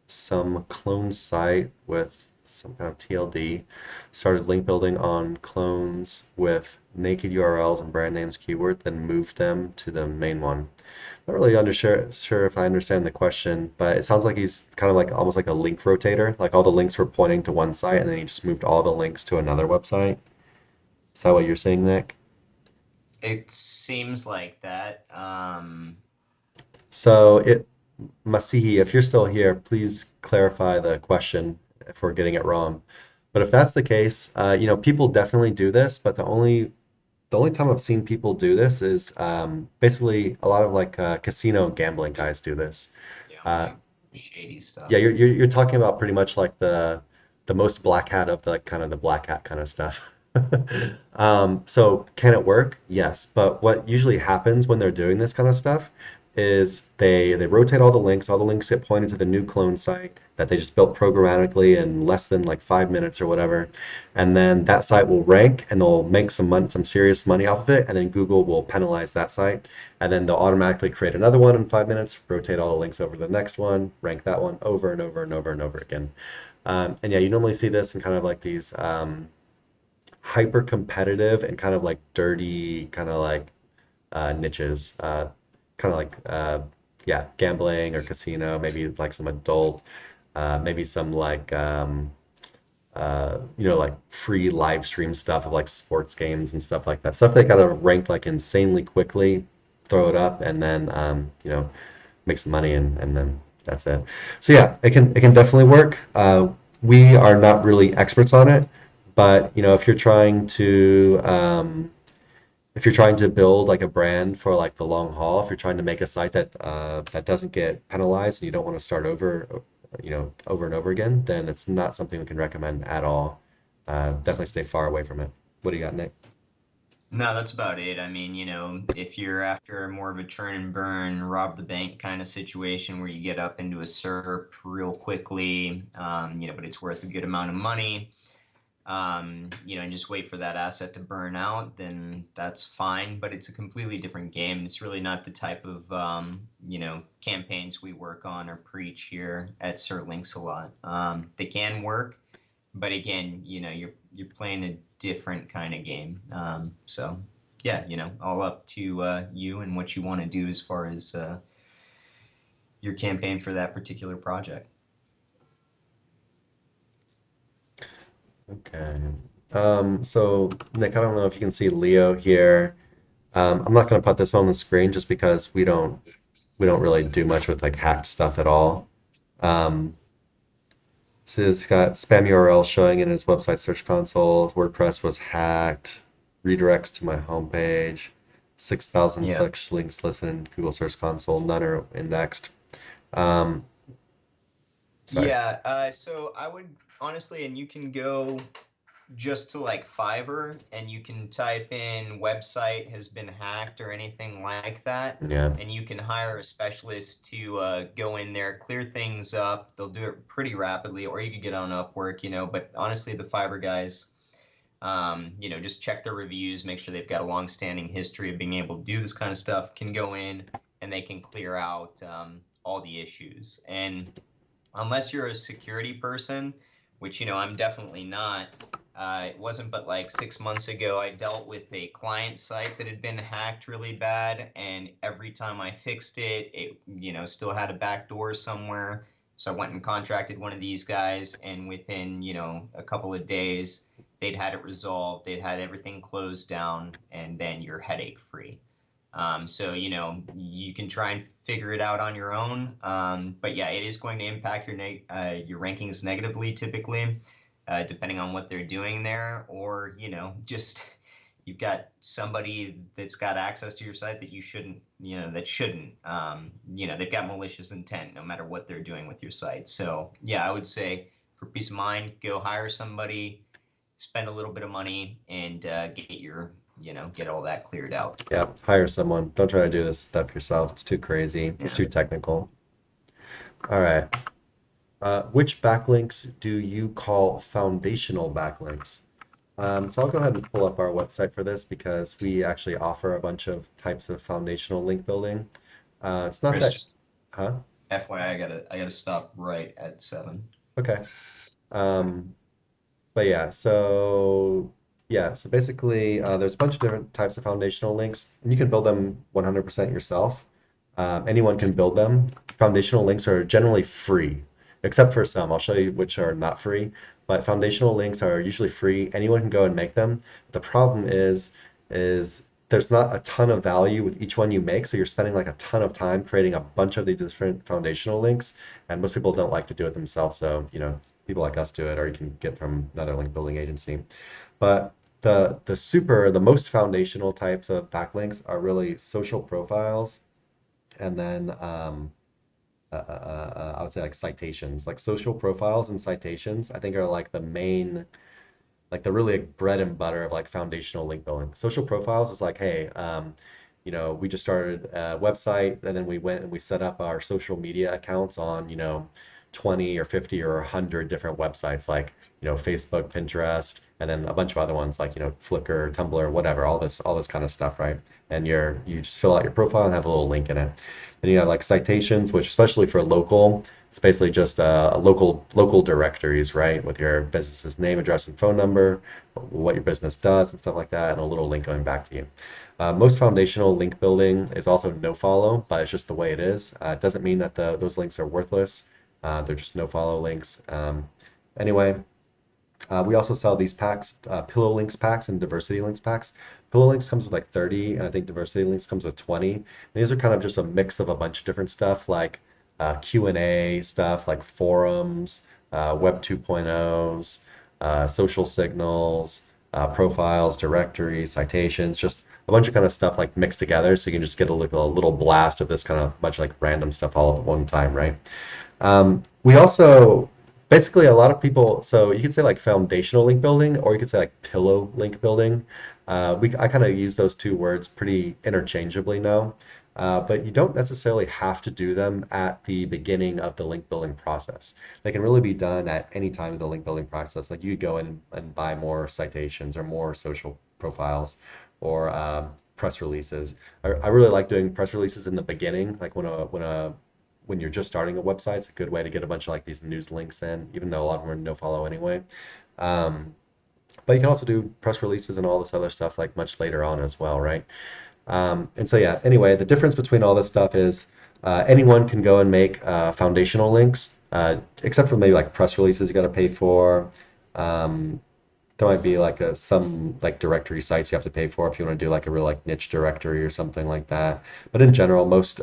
some clone site with some kind of TLD, started link building on clones with naked URLs and brand names keyword, then moved them to the main one. Not really sure if I understand the question, but it sounds like he's kind of like almost like a link rotator. Like all the links were pointing to one site, and then he just moved all the links to another website. Is that what you're saying, Nick? It seems like that. So Masihi, if you're still here, please clarify the question if we're getting it wrong. But if that's the case, people definitely do this, but the only time I've seen people do this is basically a lot of like casino gambling guys do this. Yeah, Uh, like shady yeah, stuff. you're talking about pretty much like the most black hat of the kind of the black hat kind of stuff. So can it work? Yes, but what usually happens when they're doing this kind of stuff is they rotate all the links get pointed to the new clone site that they just built programmatically in less than like 5 minutes or whatever, and then that site will rank and they'll make some money, some serious money off of it, and then Google will penalize that site, and then they'll automatically create another one in 5 minutes, rotate all the links over to the next one, rank that one over and over and over and over again. And yeah, you normally see this in kind of like these hyper competitive and kind of like dirty, kind of like niches, kind of like yeah, gambling or casino, maybe like some adult, maybe some like like free live stream stuff of like sports games and stuff like that. Stuff they gotta rank like insanely quickly, throw it up, and then make some money and then that's it. So yeah, it can definitely work. We are not really experts on it, but if you're trying to build like a brand for like the long haul, if you're trying to make a site that doesn't get penalized and you don't want to start over, over and over again, then it's not something we can recommend at all. Definitely stay far away from it. What do you got, Nick? No, that's about it. I mean, if you're after more of a churn and burn, rob the bank kind of situation where you get up into a SERP real quickly, but it's worth a good amount of money, and just wait for that asset to burn out, then that's fine. But it's a completely different game. It's really not the type of, campaigns we work on or preach here at Sir Links a lot. They can work, but again, you're playing a different kind of game. So yeah, all up to you and what you want to do as far as your campaign for that particular project. Okay. So Nick, I don't know if you can see Leo here. I'm not going to put this on the screen just because we don't really do much with like hacked stuff at all. Um, So it's got spam URL showing in his website search console. WordPress was hacked. Redirects to my homepage. 6,000 Yeah. such links listed in Google Search Console. None are indexed. Um, Sorry. Yeah, so I would honestly, and you can go just to like Fiverr and you can type in website has been hacked or anything like that. Yeah. And you can hire a specialist to go in there, clear things up. They'll do it pretty rapidly, or you could get on Upwork, but honestly, the Fiverr guys, just check their reviews, make sure they've got a long-standing history of being able to do this kind of stuff, can go in and they can clear out all the issues. And unless you're a security person, which I'm definitely not. It wasn't but like 6 months ago, I dealt with a client site that had been hacked really bad, and every time I fixed it, it still had a back door somewhere. So I went and contracted one of these guys, and within a couple of days, they'd had it resolved, they'd had everything closed down, and then you're headache free. So, you can try and figure it out on your own. But yeah, it is going to impact your rankings negatively typically, depending on what they're doing there, or, just you've got somebody that's got access to your site that you shouldn't, that shouldn't, they've got malicious intent no matter what they're doing with your site. So yeah, I would say for peace of mind, go hire somebody, spend a little bit of money, and get all that cleared out. Yeah. Hire someone. Don't try to do this stuff yourself. It's too crazy. It's Yeah. too technical. All right. Which backlinks do you call foundational backlinks? So I'll go ahead and pull up our website for this because we actually offer a bunch of types of foundational link building. It's not Chris, that, just huh? FYI, I gotta stop right at 7. Okay. Um, but yeah, so basically, there's a bunch of different types of foundational links, and you can build them 100% yourself. Anyone can build them. Foundational links are generally free, except for some. I'll show you which are not free, but foundational links are usually free. Anyone can go and make them. The problem is there's not a ton of value with each one you make, so you're spending like a ton of time creating a bunch of these different foundational links, and most people don't like to do it themselves, so people like us do it, or you can get from another link building agency. But the most foundational types of backlinks are really social profiles, and then I would say like citations, like social profiles and citations. I think are like the main, like the really bread and butter of like foundational link building. Social profiles is like, hey, we just started a website, and then we went and we set up our social media accounts on, 20 or 50 or 100 different websites, like, Facebook, Pinterest, and then a bunch of other ones like, Flickr, Tumblr, whatever, all this kind of stuff, right? And you just fill out your profile and have a little link in it. Then you have like citations, which especially for local, it's basically just local directories, right, with your business's name, address, and phone number, what your business does, and stuff like that, and a little link going back to you. Most foundational link building is also no follow, but it's just the way it is. It doesn't mean that those links are worthless. They're just no follow links. Anyway, we also sell these packs, Pillow Links packs and Diversity Links packs. Pillow Links comes with like 30, and I think Diversity Links comes with 20. And these are kind of just a mix of a bunch of different stuff, like Q&A stuff, like forums, Web 2.0s, social signals, profiles, directories, citations, just a bunch of kind of stuff like mixed together, so you can just get a little blast of this kind of bunch of like random stuff all at one time, right? We also basically a lot of people, so you could say like foundational link building, or you could say like pillow link building. I kind of use those two words pretty interchangeably now, but you don't necessarily have to do them at the beginning of the link building process. They can really be done at any time of the link building process. Like you go in and buy more citations or more social profiles or press releases. I really like doing press releases in the beginning, like when you're just starting a website. It's a good way to get a bunch of like these news links in, even though a lot of them are no follow anyway. Um, but you can also do press releases and all this other stuff like much later on as well, right? And so yeah, anyway, the difference between all this stuff is anyone can go and make foundational links, except for maybe like press releases you got to pay for. Um, there might be like some like directory sites you have to pay for if you want to do like a real like niche directory or something like that. But in general, most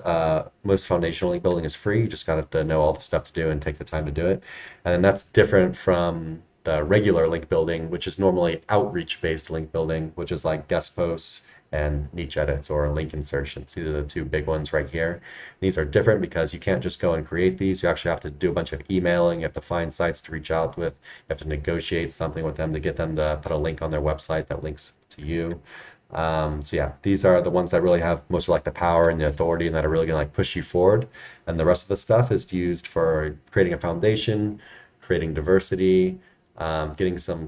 foundational link building is free. You just got to know all the stuff to do and take the time to do it. And that's different from the regular link building, which is normally outreach based link building, which is like guest posts and niche edits or link insertions. These are the two big ones right here. These are different because you can't just go and create these. You actually have to do a bunch of emailing. You have to find sites to reach out with. You have to negotiate something with them to get them to put a link on their website that links to you. So yeah, these are the ones that really have most of like the power and the authority and that are really gonna like push you forward. And the rest of the stuff is used for creating a foundation, creating diversity, getting some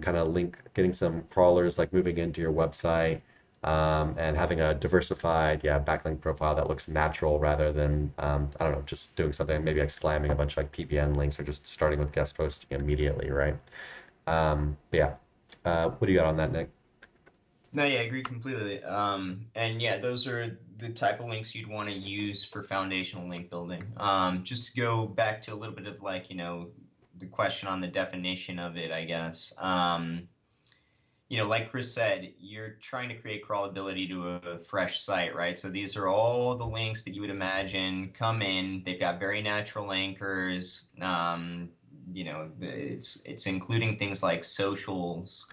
crawlers like moving into your website, and having a diversified, yeah, backlink profile that looks natural rather than, I don't know, just doing something maybe like slamming a bunch of like PPN links or just starting with guest posting immediately, right? Yeah. What do you got on that, Nick? No, yeah, I agree completely. And yeah, those are the type of links you'd want to use for foundational link building. Just to go back to a little bit of like, the question on the definition of it, I guess. Like Chris said, you're trying to create crawlability to a fresh site, right? So these are all the links that you would imagine come in. They've got very natural anchors. It's including things like socials,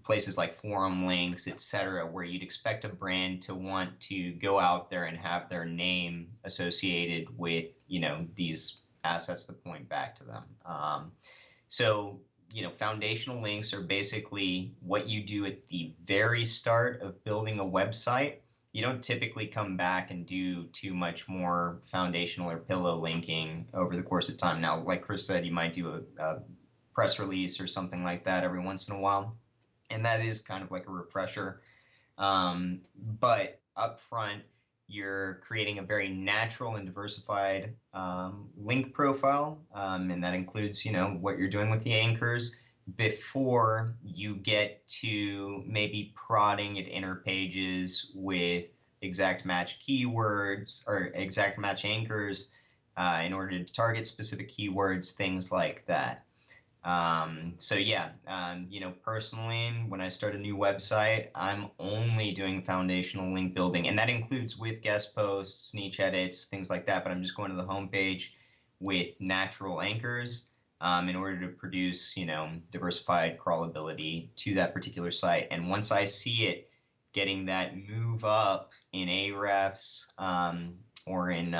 places like forum links, etc., where you'd expect a brand to want to go out there and have their name associated with, these assets that point back to them. So, foundational links are basically what you do at the very start of building a website. You don't typically come back and do too much more foundational or pillow linking over the course of time. Now, like Chris said, you might do a press release or something like that every once in a while, and that is kind of like a refresher. But up front, you're creating a very natural and diversified link profile, and that includes, what you're doing with the anchors before you get to maybe prodding at inner pages with exact match keywords or exact match anchors in order to target specific keywords, things like that. So yeah, personally, when I start a new website, I'm only doing foundational link building, and that includes with guest posts, niche edits, things like that. But I'm just going to the homepage with natural anchors. in order to produce, diversified crawlability to that particular site. And once I see it getting that move up in Ahrefs, or in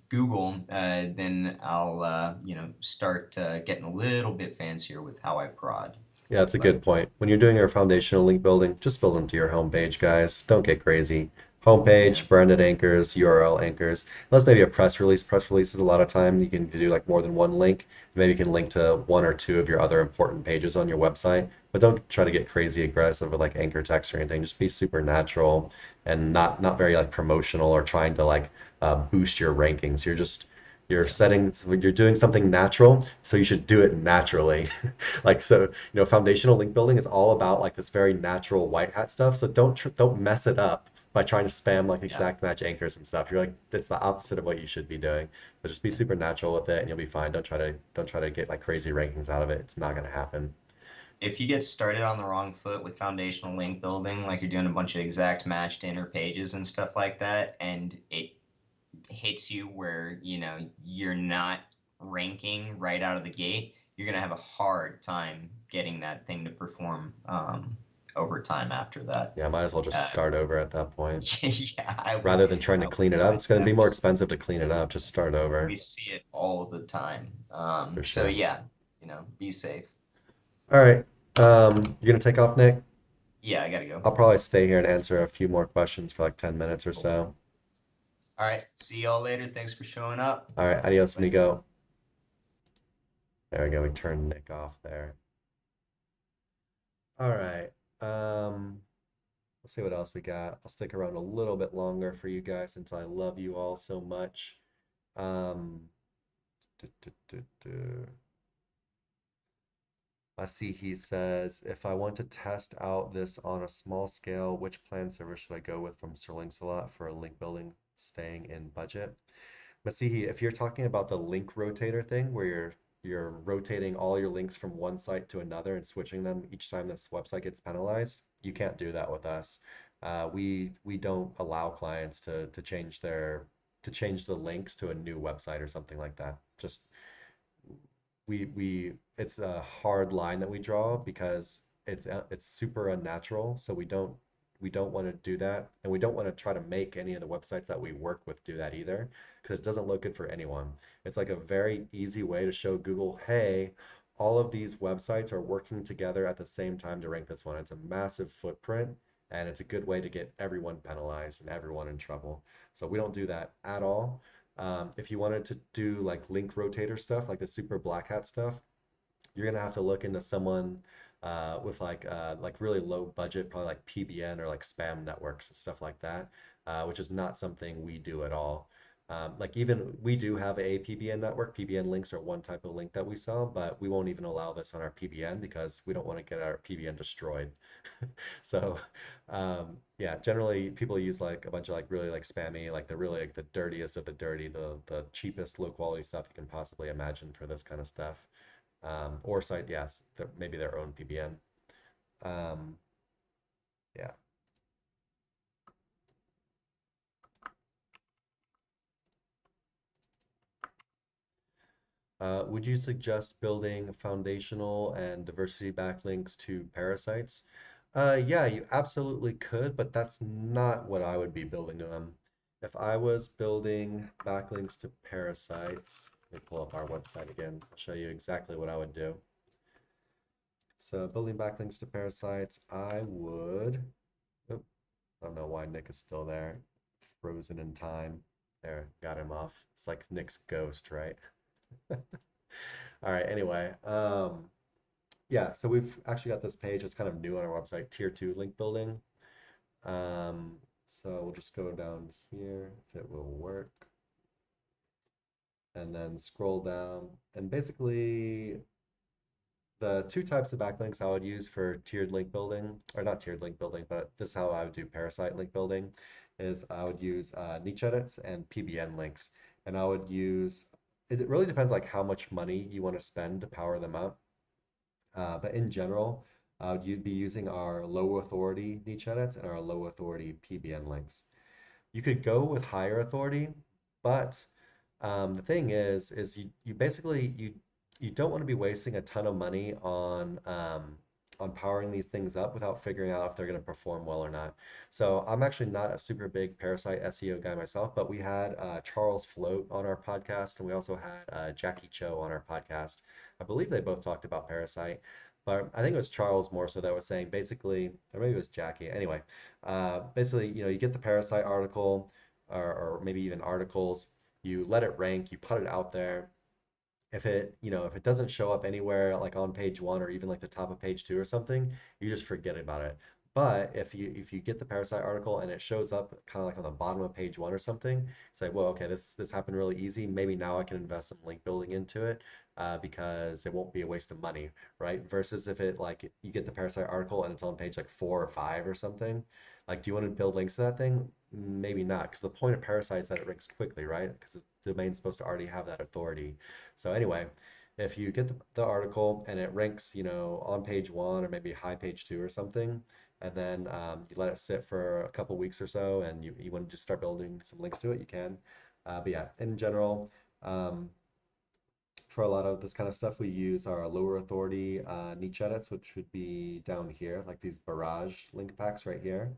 Google, then I'll, start getting a little bit fancier with how I prod. Yeah, that's a good But point. When you're doing your foundational link building, just build them to your homepage, guys. Don't get crazy. Homepage, yeah, branded anchors, URL anchors. Unless maybe a press release. Press releases a lot of time you can do like more than one link. Maybe you can link to one or two of your other important pages on your website. But don't try to get crazy aggressive with like anchor text or anything. Just be super natural and not very like promotional or trying to like boost your rankings. You're yeah, setting you're doing something natural, so you should do it naturally. Like so, foundational link building is all about like this very natural white hat stuff. So don't mess it up by trying to spam like yeah. exact match anchors and stuff. You're like it's the opposite of what you should be doing. So just be super natural with it and you'll be fine. Don't try to get like crazy rankings out of it. It's not gonna happen. If you get started on the wrong foot with foundational link building, like you're doing a bunch of exact matched inner pages and stuff like that, and it hits you where you're not ranking right out of the gate, you're gonna have a hard time getting that thing to perform over time after that. Yeah, might as well just Uh, start over at that point. yeah, Rather than trying I to would clean it up. It's advise going to be that. more expensive to clean it up. Just start We over see it all the time. for So sure. yeah, be safe. All right. You're gonna take off, Nick? Yeah, I gotta go. I'll probably stay here and answer a few more questions for like 10 minutes or Cool. so. All right, see y'all later. Thanks for showing up. All right, adios, Bye. amigo. There we go. We turned Nick off there. All right. Let's see what else we got. I'll stick around a little bit longer for you guys since I love you all so much. Um, duh, duh, duh, duh. I see he says, if I want to test out this on a small scale, which plan server should I go with from Sterling's a lot for a link building staying in budget? Masihi, if you're talking about the link rotator thing where you're rotating all your links from one site to another and switching them each time this website gets penalized, you can't do that with us. We don't allow clients to change the links to a new website or something like that. Just we it's a hard line that we draw because it's super unnatural. So we don't want to do that, and we don't want to try to make any of the websites that we work with do that either, because it doesn't look good for anyone. It's like a very easy way to show Google, hey, all of these websites are working together at the same time to rank this one. It's a massive footprint, and it's a good way to get everyone penalized and everyone in trouble. So we don't do that at all. If you wanted to do like link rotator stuff, like the super black hat stuff, you're gonna have to look into someone with like really low budget, probably like PBN or like spam networks and stuff like that, which is not something we do at all. Like even we do have a PBN network. PBN links are one type of link that we sell, but we won't even allow this on our PBN because we don't want to get our PBN destroyed. So, yeah, generally people use like a bunch of like really like spammy, like the really like the dirtiest of the dirty, the cheapest low quality stuff you can possibly imagine for this kind of stuff. Or site, yes, maybe their own PBN. Um, yeah. Would you suggest building foundational and diversity backlinks to parasites? Yeah, you absolutely could, but that's not what I would be building them. If I was building backlinks to parasites, let me pull up our website again. I'll show you exactly what I would do. So building backlinks to parasites, I would, oh, I don't know why Nick is still there, frozen in time. There, got him off. It's like Nick's ghost, right? All right, anyway, yeah, so we've actually got this page. It's kind of new on our website, tier two link building. So we'll just go down here if it will work, and then scroll down. And basically, the two types of backlinks I would use for tiered link building, or not tiered link building, but this is how I would do parasite link building, is I would use niche edits and PBN links. And I would use, it really depends like how much money you want to spend to power them up. But in general, you'd be using our low authority niche edits and our low authority PBN links. You could go with higher authority, but the thing is you basically you don't want to be wasting a ton of money on powering these things up without figuring out if they're going to perform well or not. So I'm actually not a super big Parasite SEO guy myself, but we had Charles Float on our podcast, and we also had Jackie Cho on our podcast. I believe they both talked about Parasite, but I think it was Charles more so that was saying basically, or maybe it was Jackie. Anyway, basically, you get the Parasite article, or maybe even articles, you let it rank, you put it out there. If it doesn't show up anywhere like on page one or even like the top of page two or something, you just forget about it. But if you get the Parasite article and it shows up kind of like on the bottom of page one or something, say, well, okay, this happened really easy. Maybe now I can invest some link building into it, because it won't be a waste of money, right? Versus if it like you get the Parasite article and it's on page like four or five or something, like, do you want to build links to that thing? Maybe not, because the point of Parasite is that it ranks quickly, right? Because the domain's supposed to already have that authority. So anyway, if you get the article and it ranks, on page one or maybe high page two or something, and then you let it sit for a couple weeks or so, and you want to just start building some links to it, you can. But yeah, in general, um, for a lot of this kind of stuff, we use our lower authority niche edits, which would be down here, like these barrage link packs right here.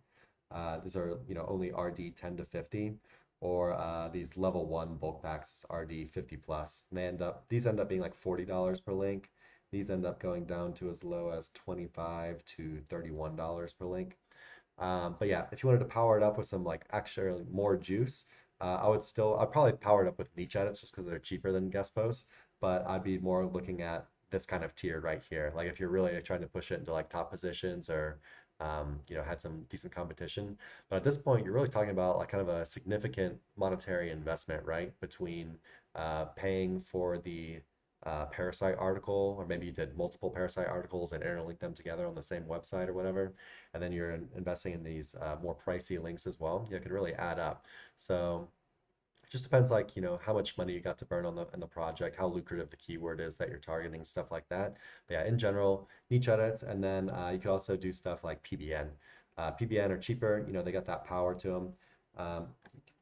These are, only RD 10 to 50, or these level one bulk packs, RD 50 plus. And these end up being like $40 per link. These end up going down to as low as $25 to $31 per link. But yeah, if you wanted to power it up with some like actually more juice, I'd probably power it up with niche edits just because they're cheaper than guest posts. But I'd be more looking at this kind of tier right here. Like if you're really trying to push it into like top positions or, had some decent competition. But at this point, you're really talking about like kind of a significant monetary investment, right? Between paying for the Parasite article, or maybe you did multiple Parasite articles and interlink them together on the same website or whatever, and then you're investing in these more pricey links as well. It could really add up. So it just depends, like, how much money you got to burn on the project, how lucrative the keyword is that you're targeting, stuff like that. But yeah, in general, niche edits, and then you could also do stuff like PBN. PBN are cheaper, they got that power to them. Um,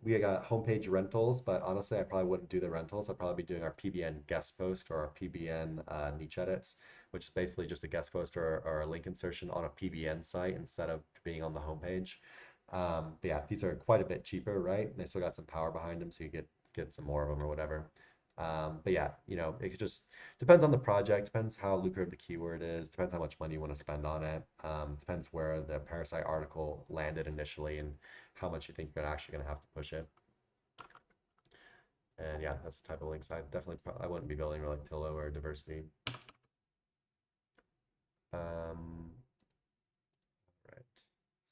we got homepage rentals, but honestly, I probably wouldn't do the rentals. I'd probably be doing our PBN guest post or our PBN niche edits, which is basically just a guest post or a link insertion on a PBN site instead of being on the homepage. But yeah, these are quite a bit cheaper, right? And they still got some power behind them, so you get some more of them or whatever. But yeah, it could just depends on the project, depends how lucrative the keyword is, depends how much money you want to spend on it, depends where the Parasite article landed initially and how much you think you're actually going to have to push it. And yeah, that's the type of links I wouldn't be building like Pillow or Diversity. Right. Let's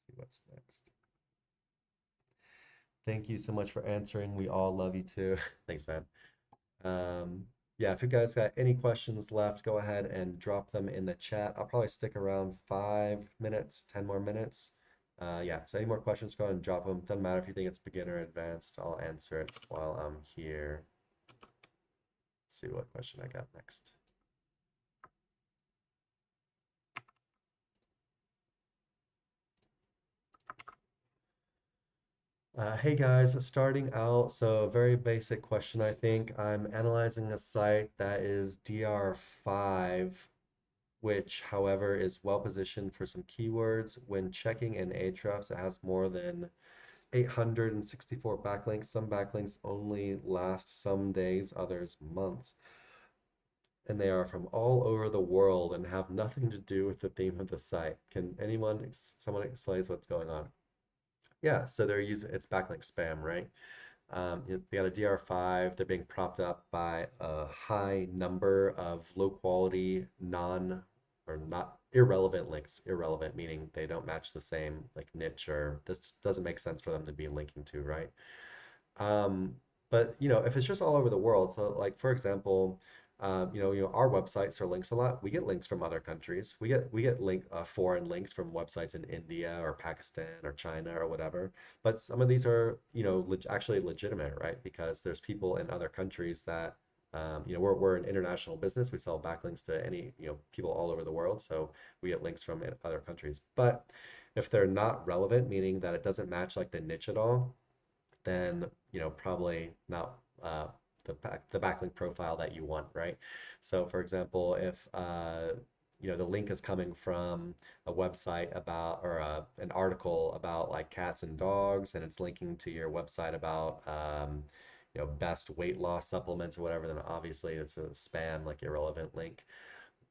see what's next. Thank you so much for answering. We all love you too. Thanks, man. Yeah, if you guys got any questions left, go ahead and drop them in the chat. I'll probably stick around 5 minutes, 10 more minutes. Yeah, so any more questions, go ahead and drop them. Doesn't matter if you think it's beginner or advanced, I'll answer it while I'm here. Let's see what question I got next. Hey guys, starting out, so very basic question, I think. I'm analyzing a site that is DR5, which, however, is well positioned for some keywords. When checking in Ahrefs, it has more than 864 backlinks. Some backlinks only last some days, others months, and they are from all over the world and have nothing to do with the theme of the site. Can someone explains what's going on? Yeah, so they're using it's backlink spam, right? They got a DR5. They're being propped up by a high number of low quality, non or not irrelevant links. Irrelevant meaning they don't match the same like niche, or this just doesn't make sense for them to be linking to, right? But if it's just all over the world, so like for example, our websites are links a lot. We get links from other countries. We get foreign links from websites in India or Pakistan or China or whatever. But some of these are actually legitimate, right? Because there's people in other countries that we're an international business. We sell backlinks to any people all over the world, so we get links from other countries. But if they're not relevant, meaning that it doesn't match like the niche at all, then probably not. the backlink profile that you want, right? So for example, if the link is coming from a website about or an article about like cats and dogs, and it's linking to your website about best weight loss supplements or whatever, then obviously it's a spam, like irrelevant link.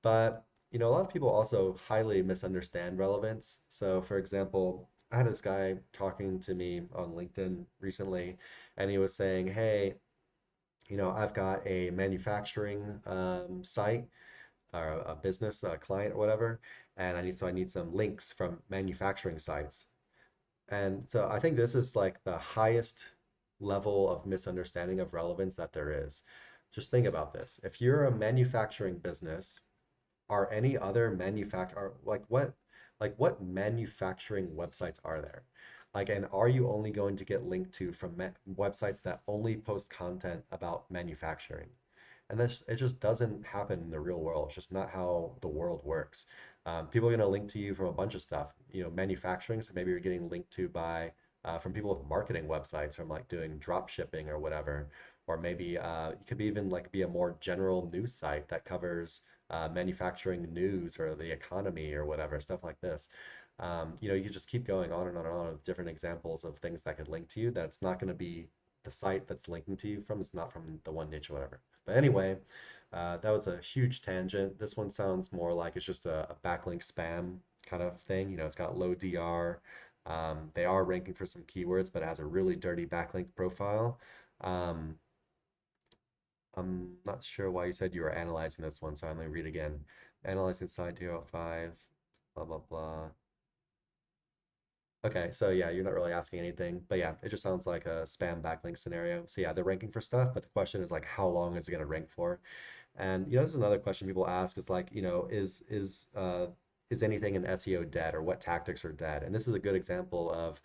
But a lot of people also highly misunderstand relevance. So, for example, I had this guy talking to me on LinkedIn recently, and he was saying, "Hey, I've got a manufacturing site or a business, a client or whatever, and I need some links from manufacturing sites." And so I think this is like the highest level of misunderstanding of relevance that there is. Just think about this. If you're a manufacturing business, are any other like what manufacturing websites are there? Like, and are you only going to get linked to from websites that only post content about manufacturing? And this, it just doesn't happen in the real world. It's just not how the world works. People are going to link to you from a bunch of stuff, manufacturing. So maybe you're getting linked to by from people with marketing websites, from like doing drop shipping or whatever. Or maybe it could be even like be a more general news site that covers manufacturing news or the economy or whatever, stuff like this. You just keep going on and on and on with different examples of things that could link to you. That's not going to be the site that's linking to you from. It's not from the one niche or whatever. But anyway, that was a huge tangent. This one sounds more like it's just a backlink spam kind of thing. It's got low DR. They are ranking for some keywords, but it has a really dirty backlink profile. Um, I'm not sure why you said you were analyzing this one, so I'm going to read again. Analyzing site 205, blah, blah, blah. Okay, so yeah, you're not really asking anything, but yeah, it just sounds like a spam backlink scenario. So yeah, they're ranking for stuff, but the question is like, how long is it going to rank for? And this is another question people ask is like, is anything in SEO dead or what tactics are dead? And this is a good example of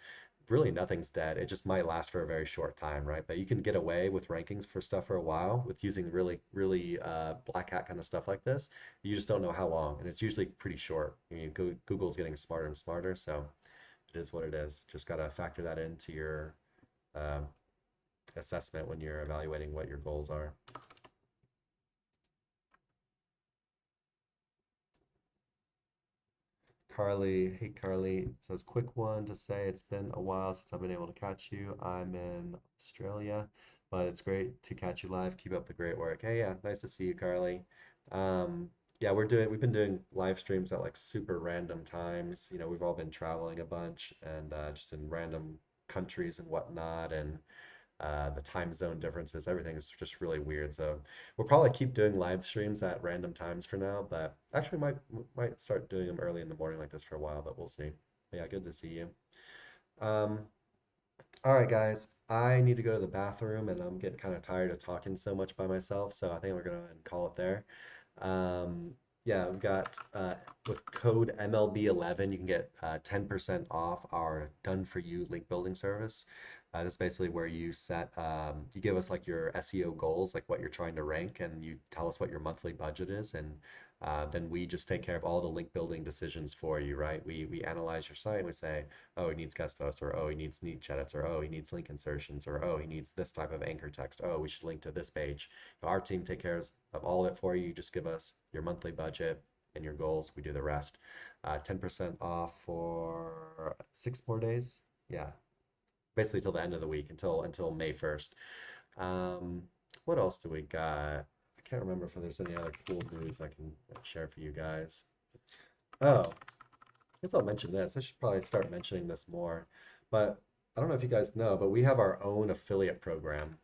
really nothing's dead. It just might last for a very short time, right? But you can get away with rankings for stuff for a while with using really, really black hat kind of stuff like this. You just don't know how long, and it's usually pretty short. Google's getting smarter and smarter, so it is what it is. Just gotta factor that into your uh, assessment when you're evaluating what your goals are. Carly, hey Carly, says quick one to say it's been a while since I've been able to catch you. I'm in Australia, but it's great to catch you live. Keep up the great work. Hey, yeah, nice to see you, Carly. Yeah, we've been doing live streams at like super random times. We've all been traveling a bunch and just in random countries and whatnot, and the time zone differences, everything is just really weird. So we'll probably keep doing live streams at random times for now, but actually might start doing them early in the morning like this for a while, but we'll see. But yeah, good to see you. Um, all right, guys, I need to go to the bathroom and I'm getting kind of tired of talking so much by myself, so I think we're gonna call it there. Yeah, we've got with code MLB11, you can get 10% off our done for you link building service. That's basically where you give us like your SEO goals, like what you're trying to rank, and you tell us what your monthly budget is, and then we just take care of all the link building decisions for you, right? We analyze your site and we say, oh, he needs guest posts, or oh, he needs niche edits, or oh, he needs link insertions, or oh, he needs this type of anchor text. Oh, we should link to this page. Our team take care of all of it for you. You just give us your monthly budget and your goals. We do the rest. 10% off for 6 more days. Yeah, basically till the end of the week, until May 1st. Um, what else do we got? I can't remember if there's any other cool news I can share for you guys. Oh, I guess I'll mention this. I should probably start mentioning this more. But I don't know if you guys know, but we have our own affiliate program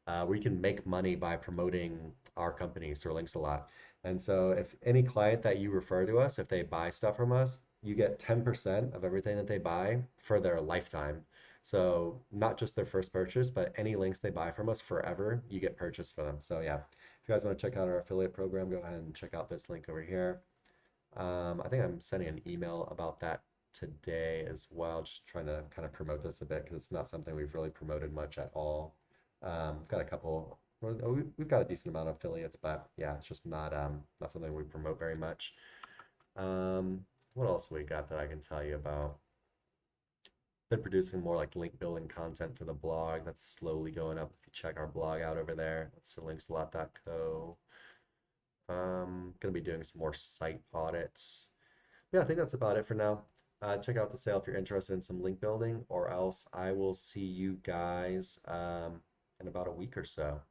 where you can make money by promoting our company, Sir Links a lot. And so if any client that you refer to us, if they buy stuff from us, you get 10% of everything that they buy for their lifetime. So not just their first purchase, but any links they buy from us forever, you get purchased for them. So yeah, if you guys want to check out our affiliate program, go ahead and check out this link over here. I think I'm sending an email about that today as well, just trying to kind of promote this a bit because it's not something we've really promoted much at all. We've got a couple, we've got a decent amount of affiliates, but yeah, it's just not something we promote very much. What else we got that I can tell you about? Been producing more like link building content for the blog. That's slowly going up. If you check our blog out over there, that's linksalot.co. Gonna be doing some more site audits. Yeah, I think that's about it for now. Check out the sale if you're interested in some link building, or else I will see you guys in about a week or so.